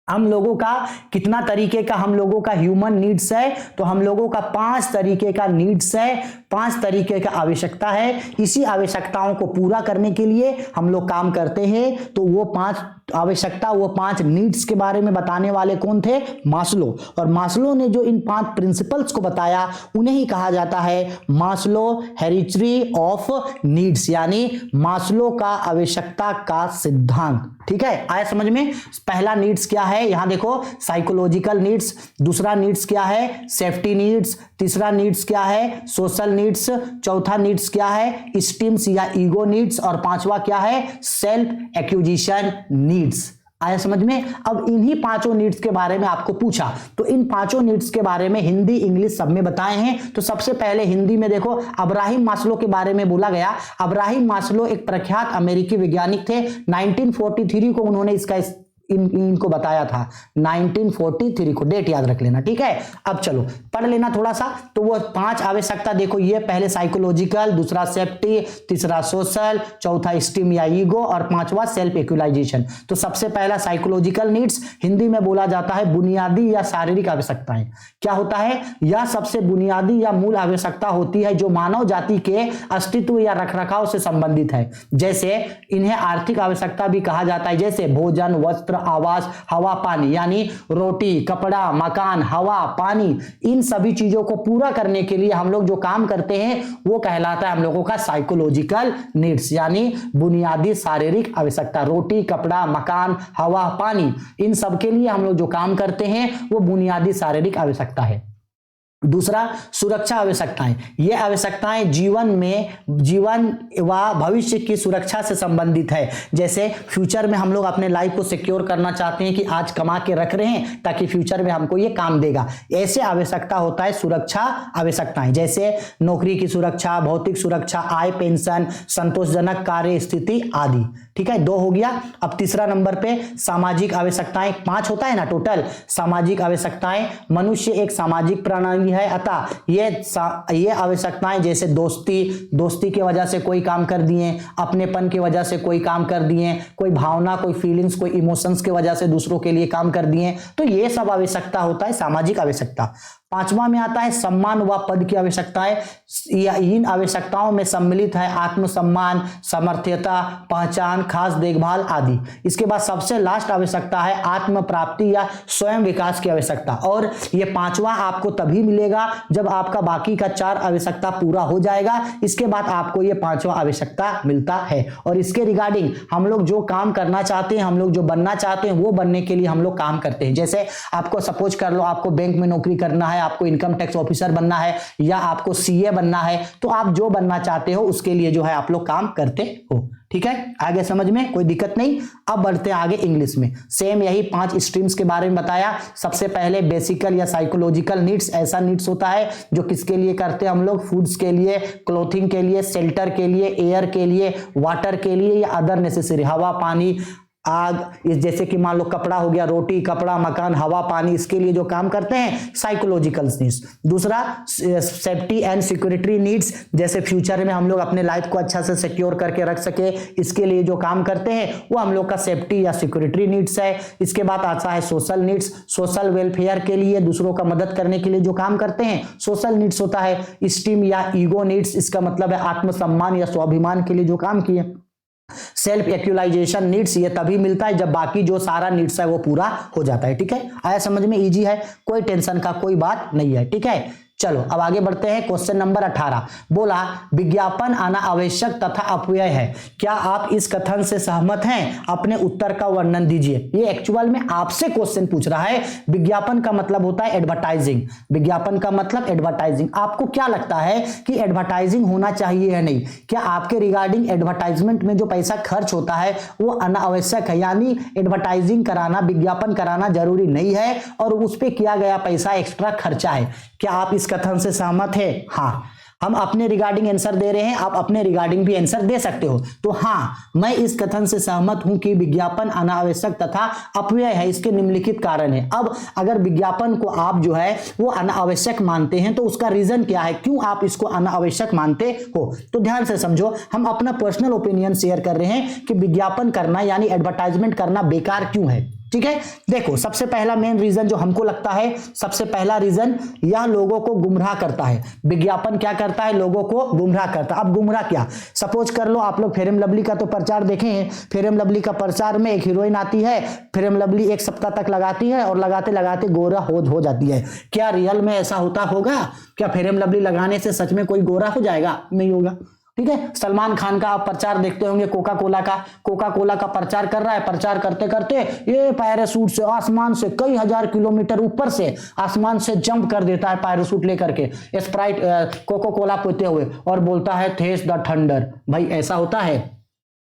हम लोगों का कितना तरीके का हम लोगों का ह्यूमन नीड्स है, तो हम लोगों का 5 तरीके का नीड्स है, 5 तरीके का आवश्यकता है। इसी आवश्यकताओं को पूरा करने के लिए हम लोग काम करते हैं। तो वो 5 तो आवश्यकता, वो 5 नीड्स के बारे में बताने वाले कौन थे? मास्लो। और मास्लो ने जो इन 5 प्रिंसिपल्स को बताया उन्हें ही कहा जाता है मास्लो हेरिस्ट्री ऑफ नीड्स, यानी मास्लो का आवश्यकता का सिद्धांत। ठीक है, आया समझ में? पहला नीड्स क्या है, यहां देखो साइकोलॉजिकल नीड्स, दूसरा नीड्स क्या है? सेफ्टी नीड्स, तीसरा नीड्स क्या है? सोशल नीड्स, चौथा नीड्स क्या है? स्टीम्स या ईगो नीड्स, और पांचवा क्या है? Self acquisition needs. आया समझ में? अब इन्हीं 5 नीड्स के बारे में आपको पूछा, तो इन 5 नीड्स के बारे में हिंदी इंग्लिश सब में बताए हैं। तो सबसे पहले हिंदी में देखो, अब्राहिम मास्लो के बारे में बोला गया। अब्राहिम मास्लो एक प्रख्यात अमेरिकी वैज्ञानिक थे। 1943 को उन्होंने इसका इनको बताया था, 1943 को, डेट याद रख लेना। ठीक है, अब चलो पढ़ लेना थोड़ा सा। तो वो 5 आवश्यकता देखो, ये पहले साइकोलॉजिकल, दूसरा सेफ्टी, तीसरा सोशल, चौथा स्टीम या ईगो, और पांचवा सेल्फ एक्चुअलाइजेशन। तो सबसे पहला साइकोलॉजिकल नीड्स, हिंदी में बोला जाता है बुनियादी या शारीरिक आवश्यकताएं। क्या होता है? यह सबसे बुनियादी या मूल आवश्यकता होती है जो मानव जाति के अस्तित्व या रखरखाव से संबंधित है। जैसे इन्हें आर्थिक आवश्यकता भी कहा जाता है, जैसे भोजन, वस्त्र, आवास, हवा, पानी, यानी रोटी, कपड़ा, मकान, हवा, पानी, इन सभी चीजों को पूरा करने के लिए हम लोग जो काम करते हैं वो कहलाता है हम लोगों का साइकोलॉजिकल नीड्स, यानी बुनियादी शारीरिक आवश्यकता। रोटी, कपड़ा, मकान, हवा, पानी, इन सब के लिए हम लोग जो काम करते हैं वो बुनियादी शारीरिक आवश्यकता है। दूसरा सुरक्षा आवश्यकताएं, ये आवश्यकताएं जीवन व भविष्य की सुरक्षा से संबंधित है। जैसे फ्यूचर में हम लोग अपने लाइफ को सिक्योर करना चाहते हैं कि आज कमा के रख रहे हैं ताकि फ्यूचर में हमको ये काम देगा, ऐसे आवश्यकता होता है सुरक्षा आवश्यकताएं। जैसे नौकरी की सुरक्षा, भौतिक सुरक्षा, आय, पेंशन, संतोषजनक कार्य स्थिति आदि। ठीक है, 2 हो गया। अब तीसरा नंबर पे सामाजिक आवश्यकताएं, 5 होता है ना टोटल। सामाजिक आवश्यकताएं, मनुष्य एक सामाजिक प्राणी है, अतः ये आवश्यकताएं जैसे दोस्ती की वजह से कोई काम कर दिए, अपनेपन की वजह से कोई काम कर दिए, कोई भावना, कोई फीलिंग्स, कोई इमोशंस की वजह से दूसरों के लिए काम कर दिए, तो ये सब आवश्यकता होता है सामाजिक आवश्यकता। 5वां में आता है सम्मान व पद की आवश्यकताएं। इन आवश्यकताओं में सम्मिलित है आत्मसम्मान, समर्थ्यता, पहचान, खास देखभाल आदि। इसके बाद सबसे लास्ट आवश्यकता है आत्म प्राप्ति या स्वयं विकास की आवश्यकता, और ये 5वां आपको तभी मिलेगा जब आपका बाकी का 4 आवश्यकता पूरा हो जाएगा। इसके बाद आपको ये 5वां आवश्यकता मिलता है, और इसके रिगार्डिंग हम लोग जो काम करना चाहते हैं, हम लोग जो बनना चाहते हैं, वो बनने के लिए हम लोग काम करते हैं। जैसे आपको सपोज कर लो, आपको बैंक में नौकरी करना है, आपको इनकम टैक्स ऑफिसर बनना है, या आपको सीए बनना है, तो आप जो बनना चाहते हो उसके लिए जो है आप लोग काम करते हो। ठीक है, आगे समझ में कोई दिक्कत नहीं। अब बढ़ते हैं आगे इंग्लिश में। सेम यही 5 स्ट्रीम्स के बारे में बताया। सबसे पहले बेसिकल या साइकोलॉजिकल नीड्स, ऐसा नीड्स होता है जो किसके लिए करते हैं हम लोग? फूड्स के लिए, क्लोथिंग के लिए, शेल्टर के लिए, एयर के लिए, वाटर के लिए, या अदर नेसेसरी, हवा, पानी, आग, इस जैसे कि मान लो कपड़ा हो गया, रोटी, कपड़ा, मकान, हवा, पानी, इसके लिए जो काम करते हैं साइकोलॉजिकल नीड्स। दूसरा सेफ्टी एंड सिक्योरिटी नीड्स, जैसे फ्यूचर में हम लोग अपने लाइफ को अच्छा से सिक्योर करके रख सके, इसके लिए जो काम करते हैं वो हम लोग का सेफ्टी या सिक्योरिटी नीड्स है। इसके बाद आता है सोशल नीड्स, सोशल वेलफेयर के लिए, दूसरों का मदद करने के लिए जो काम करते हैं सोशल नीड्स होता है। स्टीम या ईगो नीड्स, इसका मतलब है आत्मसम्मान या स्वाभिमान के लिए जो काम किए। सेल्फ एक्चुअलाइजेशन नीड्स, ये तभी मिलता है जब बाकी जो सारा नीड्स है वो पूरा हो जाता है। ठीक है, आया समझ में? इजी है, कोई टेंशन का कोई बात नहीं है। ठीक है, चलो अब आगे बढ़ते हैं। क्वेश्चन नंबर 18 बोला विज्ञापन आना आवश्यक तथा अपव्यय है, क्या आप इस कथन से सहमत हैं? अपने उत्तर का वर्णन दीजिए। ये एक्चुअल में आपसे क्वेश्चन पूछ रहा है। विज्ञापन का मतलब होता है एडवर्टाइजिंग, विज्ञापन का मतलब एडवर्टाइजिंग। आपको क्या लगता है कि एडवर्टाइजिंग होना चाहिए या नहीं? क्या आपके रिगार्डिंग एडवर्टाइजमेंट में जो पैसा खर्च होता है वो अनावश्यक है, यानी एडवर्टाइजिंग कराना, विज्ञापन कराना जरूरी नहीं है और उस पर किया गया पैसा एक्स्ट्रा खर्चा है? क्या आप इस कथन से सहमत है? हाँ, हम अपने रिगार्डिंग आंसर दे रहे हैं, आप अपने रिगार्डिंग भी आंसर दे सकते हो। तो हाँ, मैं इस कथन से सहमत हूं कि विज्ञापन अनावश्यक तथा अपव्यय है। इसके निम्नलिखित कारण है। अब अगर विज्ञापन को आप जो है वो अनावश्यक मानते हैं तो उसका रीजन क्या है, क्यों आप इसको अनावश्यक मानते हो? तो ध्यान से समझो, हम अपना पर्सनल ओपिनियन शेयर कर रहे हैं कि विज्ञापन करना यानी एडवर्टाइजमेंट करना बेकार क्यों है। ठीक है, देखो सबसे पहला मेन रीजन जो हमको लगता है, सबसे पहला रीजन, यह लोगों को गुमराह करता है। विज्ञापन क्या करता है, लोगों को गुमराह करता है। अब गुमराह क्या, सपोज कर लो आप लोग फेयर एंड लवली का तो प्रचार देखे हैं। फेयर एंड लवली का प्रचार में एक हीरोइन आती है, फेयर एंड लवली एक सप्ताह तक लगाती है और लगाते लगाते गोरा हो जाती है। क्या रियल में ऐसा होता होगा? क्या फेयर एंड लवली लगाने से सच में कोई गोरा हो जाएगा? नहीं होगा। ठीक है, सलमान खान का आप प्रचार देखते होंगे, कोका कोला का प्रचार कर रहा है, प्रचार करते करते ये पैराशूट से आसमान से कई हजार किलोमीटर ऊपर से आसमान से जंप कर देता है पैराशूट लेकर के, स्प्राइट कोका कोला पीते हुए, और बोलता है थेस द थंडर। भाई ऐसा होता है?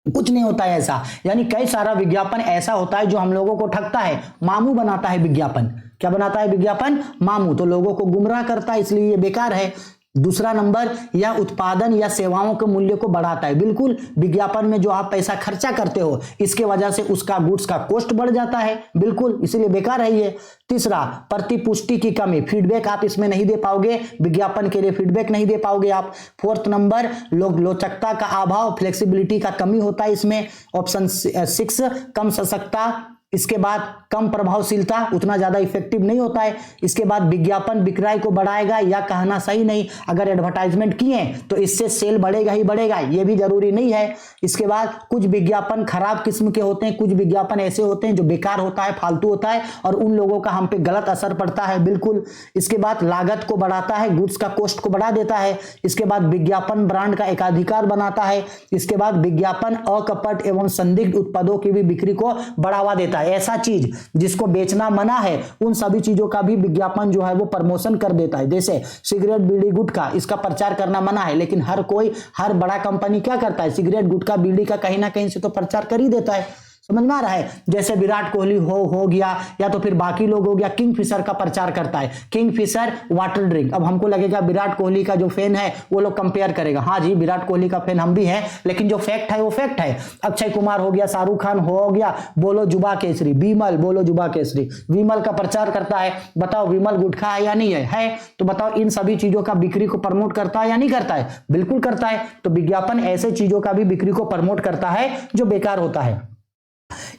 कुछ नहीं होता है ऐसा। यानी कई सारा विज्ञापन ऐसा होता है जो हम लोगों को ठगता है, मामू बनाता है विज्ञापन। क्या बनाता है विज्ञापन? मामू। तो लोगों को गुमराह करता है, इसलिए ये बेकार है। दूसरा नंबर, या उत्पादन या सेवाओं के मूल्य को बढ़ाता है। बिल्कुल, विज्ञापन में जो आप पैसा खर्चा करते हो, इसके वजह से उसका गुड्स का कॉस्ट बढ़ जाता है, बिल्कुल, इसीलिए बेकार है ये। तीसरा, प्रतिपुष्टि की कमी, फीडबैक आप इसमें नहीं दे पाओगे, विज्ञापन के लिए फीडबैक नहीं दे पाओगे आप। फोर्थ नंबर, लोचकता का अभाव, फ्लेक्सिबिलिटी का कमी होता है इसमें। ऑप्शन 6, कम सशक्तता। इसके बाद कम प्रभावशीलता, उतना ज्यादा इफेक्टिव नहीं होता है। इसके बाद विज्ञापन विक्रय को बढ़ाएगा या कहना सही नहीं, अगर एडवर्टाइजमेंट किए तो इससे सेल बढ़ेगा ही बढ़ेगा, ये भी जरूरी नहीं है। इसके बाद कुछ विज्ञापन खराब किस्म के होते हैं, कुछ विज्ञापन ऐसे होते हैं जो बेकार होता है, फालतू होता है, और उन लोगों का हम पे गलत असर पड़ता है, बिल्कुल। इसके बाद लागत को बढ़ाता है, गुड्स का कॉस्ट को बढ़ा देता है। इसके बाद विज्ञापन ब्रांड का एकाधिकार बनाता है। इसके बाद विज्ञापन अकपट एवं संदिग्ध उत्पादों की भी बिक्री को बढ़ावा देता है। ऐसा चीज जिसको बेचना मना है, उन सभी चीजों का भी विज्ञापन जो है वो प्रमोशन कर देता है। जैसे सिगरेट, बीड़ी, गुटखा, इसका प्रचार करना मना है, लेकिन हर बड़ा कंपनी क्या करता है, सिगरेट, गुटखा, बीड़ी का कहीं ना कहीं से तो प्रचार कर ही देता है। समझ में आ रहा है? जैसे विराट कोहली हो गया, या तो फिर बाकी लोग हो गया, किंगफिशर का प्रचार करता है, किंगफिशर वाटर ड्रिंक। अब हमको लगेगा विराट कोहली का जो फैन है वो लोग कंपेयर करेगा, हाँ जी विराट कोहली का फैन हम भी हैं, लेकिन जो फैक्ट है वो फैक्ट है। अक्षय कुमार हो गया, शाहरुख खान हो गया, बोलो जुबा केसरी, विमल, बोलो जुबा केसरी, विमल का प्रचार करता है। बताओ विमल गुटखा है या नहीं है? तो बताओ इन सभी चीजों का बिक्री को प्रमोट करता है या नहीं करता है? बिल्कुल करता है। तो विज्ञापन ऐसे चीजों का भी बिक्री को प्रमोट करता है जो बेकार होता है।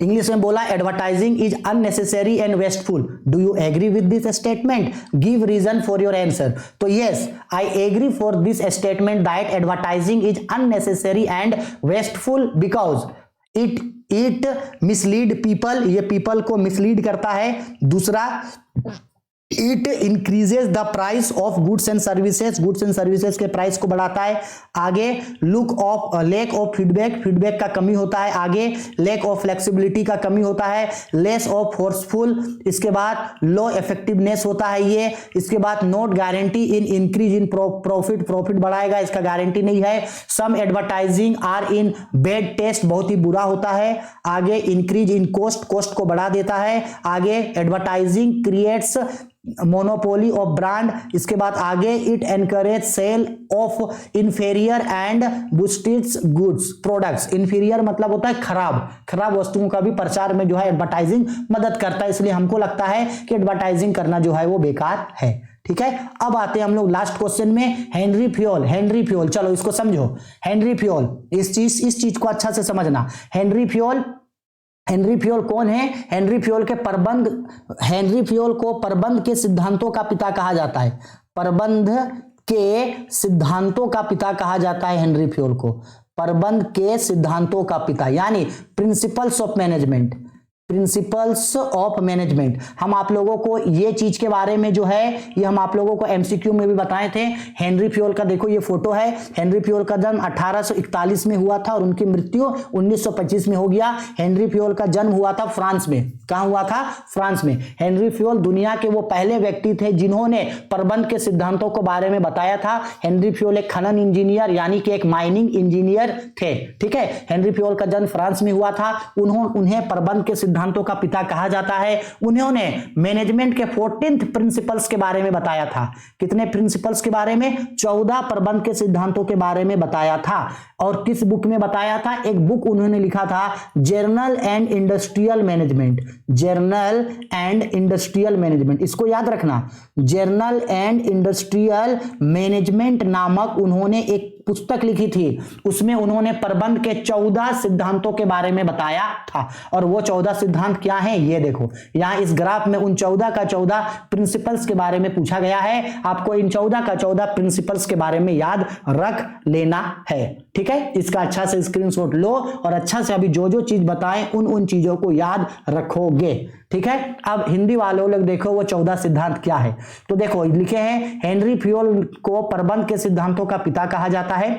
इंग्लिश में बोला, advertising is unnecessary and wasteful. Do you agree with this statement? Give reason for your answer. तो yes, I agree for this statement that advertising is unnecessary and wasteful because it mislead people, ये people को mislead करता है। दूसरा, it increases the price of goods and services, goods and services के price को बढ़ाता है। आगे लैक ऑफ फीडबैक का कमी होता है। आगे लैक ऑफ फ्लेक्सिबिलिटी का कमी होता है। लेस ऑफ फोर्सफुल, इसके बाद लो इफेक्टिवनेस होता है ये। इसके बाद not guarantee in increase in profit बढ़ाएगा, इसका गारंटी नहीं है। Some advertising are in bad taste, बहुत ही बुरा होता है। आगे इंक्रीज इन कॉस्ट को बढ़ा देता है। आगे advertising creates monopoly of brand. इसके बाद आगे it encourage sale of inferior and boosted goods products. Inferior मतलब होता है खराब वस्तुओं का भी प्रचार में जो है एडवर्टाइजिंग मदद करता है, इसलिए हमको लगता है कि एडवर्टाइजिंग करना जो है वो बेकार है। ठीक है, अब आते हैं हम लोग लास्ट क्वेश्चन में। हेनरी फ्योल, चलो इसको समझो। हेनरी फ्योल, इस चीज को अच्छा से समझना। हेनरी फ्योल कौन है? हेनरी फ्योल को प्रबंध के सिद्धांतों का पिता कहा जाता है। प्रबंध के सिद्धांतों का पिता कहा जाता है हेनरी फ्योल को। प्रबंध के सिद्धांतों का पिता यानी प्रिंसिपल्स ऑफ मैनेजमेंट। हम आप लोगों को ये चीज के बारे में जो है ये हम आप लोगों को एमसीक्यू में भी बताए थे। हेनरी फ्योल का देखो ये फोटो है। हेनरी फ्योल का जन्म 1841 में हुआ था और उनकी मृत्यु 1925 में हो गया। हेनरी फ्योल का जन्म हुआ था फ्रांस में। कहां हुआ था? फ्रांस में। हेनरी फ्योल दुनिया के वो पहले व्यक्ति थे जिन्होंने प्रबंध के सिद्धांतों के बारे में बताया था। हेनरी फ्योल एक खनन इंजीनियर यानी कि एक माइनिंग इंजीनियर थे। ठीक है, हेनरी फ्योल का जन्म फ्रांस में हुआ था। उन्हें प्रबंध के सिद्धांतों का पिता कहा जाता है। उन्होंने मैनेजमेंट के 14th प्रिंसिपल्स के बारे में बताया था। कितने प्रिंसिपल्स के बारे में? 14 प्रबंध के सिद्धांतों के बारे में बताया था। और किस बुक में बताया था? एक बुक उन्होंने लिखा था journal and industrial management, journal and industrial management, इसको याद रखना, जर्नल एंड इंडस्ट्रियल मैनेजमेंट नामक उन्होंने एक पुस्तक लिखी थी। उसमें उन्होंने प्रबंध के 14 सिद्धांतों के बारे में बताया था। और वो 14 सिद्धांत क्या हैं ये देखो, यहां इस ग्राफ में उन 14 का 14 प्रिंसिपल्स के बारे में पूछा गया है। आपको इन 14 का 14 प्रिंसिपल्स के बारे में याद रख लेना है, ठीक है। इसका अच्छा से स्क्रीनशॉट लो और अच्छा से अभी जो जो चीज बताएं उन चीजों को याद रखोगे, ठीक है। अब हिंदी वालों लोग देखो वो 14 सिद्धांत क्या है। तो देखो लिखे हैं, हेनरी फ्योल को प्रबंध के सिद्धांतों का पिता कहा जाता है।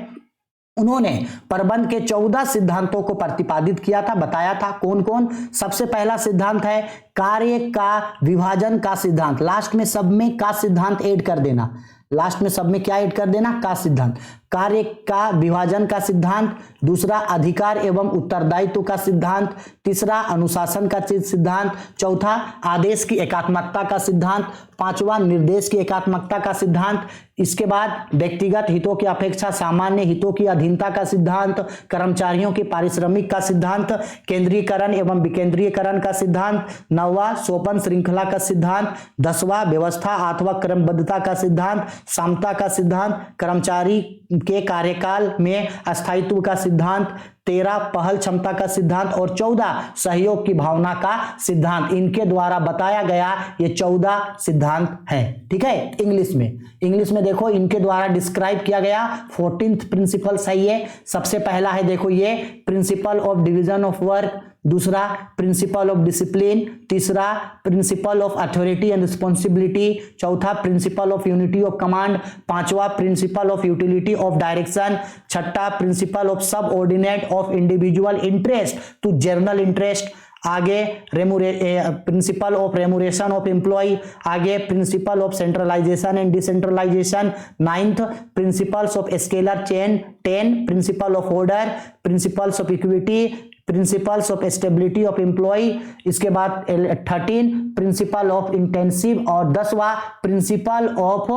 उन्होंने प्रबंध के 14 सिद्धांतों को प्रतिपादित किया था, बताया था कौन कौन। सबसे पहला सिद्धांत है कार्य का विभाजन का सिद्धांत। लास्ट में सब में का सिद्धांत ऐड कर देना, लास्ट में सब में क्या ऐड कर देना? का सिद्धांत। कार्य का विभाजन का सिद्धांत, दूसरा अधिकार एवं उत्तरदायित्व का सिद्धांत, तीसरा अनुशासन का सिद्धांत, चौथा आदेश की एकात्मकता का सिद्धांत, पांचवा निर्देश की एकात्मकता का सिद्धांत, इसके बाद व्यक्तिगत हितों की अपेक्षा सामान्य हितों की अधीनता का सिद्धांत, कर्मचारियों के पारिश्रमिक का सिद्धांत, केंद्रीयकरण एवं विकेंद्रीयकरण का सिद्धांत, नौवां सोपन श्रृंखला का सिद्धांत, 10वां व्यवस्था अथवा क्रमबद्धता का सिद्धांत, समता का सिद्धांत, कर्मचारी के कार्यकाल में अस्थायित्व का सिद्धांत, 13 पहल क्षमता का सिद्धांत और 14 सहयोग की भावना का सिद्धांत। इनके द्वारा बताया गया ये 14 सिद्धांत हैं, ठीक है। इंग्लिश में देखो इनके द्वारा डिस्क्राइब किया गया 14th प्रिंसिपल्स है ये। सबसे पहला है देखो ये principle of division of work, दूसरा प्रिंसिपल ऑफ डिसिप्लिन, तीसरा principle of authority and responsibility, चौथा principle of unity of command, पांचवा principle of utility of direction, छठा principle of subordinate of individual interest to general interest, आगे principle of remuneration of employ, आगे principle of centralisation and decentralisation, 9th principles of scalar chain, 10 principle of order, principles of equity, principles of stability of employ, इसके बाद 13 principle of intensive और 10वां principle of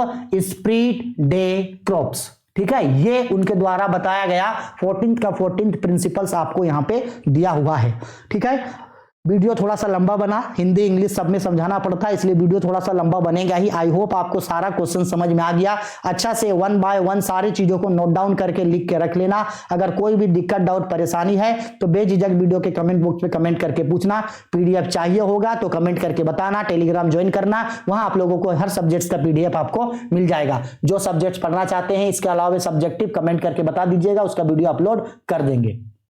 spirit de corps, ठीक है। ये उनके द्वारा बताया गया 14th का 14th प्रिंसिपल्स आपको यहां पे दिया हुआ है, ठीक है। वीडियो थोड़ा सा लंबा बना, हिंदी इंग्लिश सब में समझाना पड़ता है इसलिए वीडियो थोड़ा सा लंबा बनेगा ही। आई होप आपको सारा क्वेश्चन समझ में आ गया। अच्छा से 1 बाय 1 सारी चीजों को नोट डाउन करके लिख के रख लेना। अगर कोई भी दिक्कत डाउट परेशानी है तो बेझिझक वीडियो के कमेंट बॉक्स में कमेंट करके पूछना। पीडीएफ चाहिए होगा तो कमेंट करके बताना। टेलीग्राम ज्वाइन करना, वहां आप लोगों को हर सब्जेक्ट का पीडीएफ आपको मिल जाएगा। जो सब्जेक्ट पढ़ना चाहते हैं इसके अलावा सब्जेक्टिव कमेंट करके बता दीजिएगा, उसका वीडियो अपलोड कर देंगे।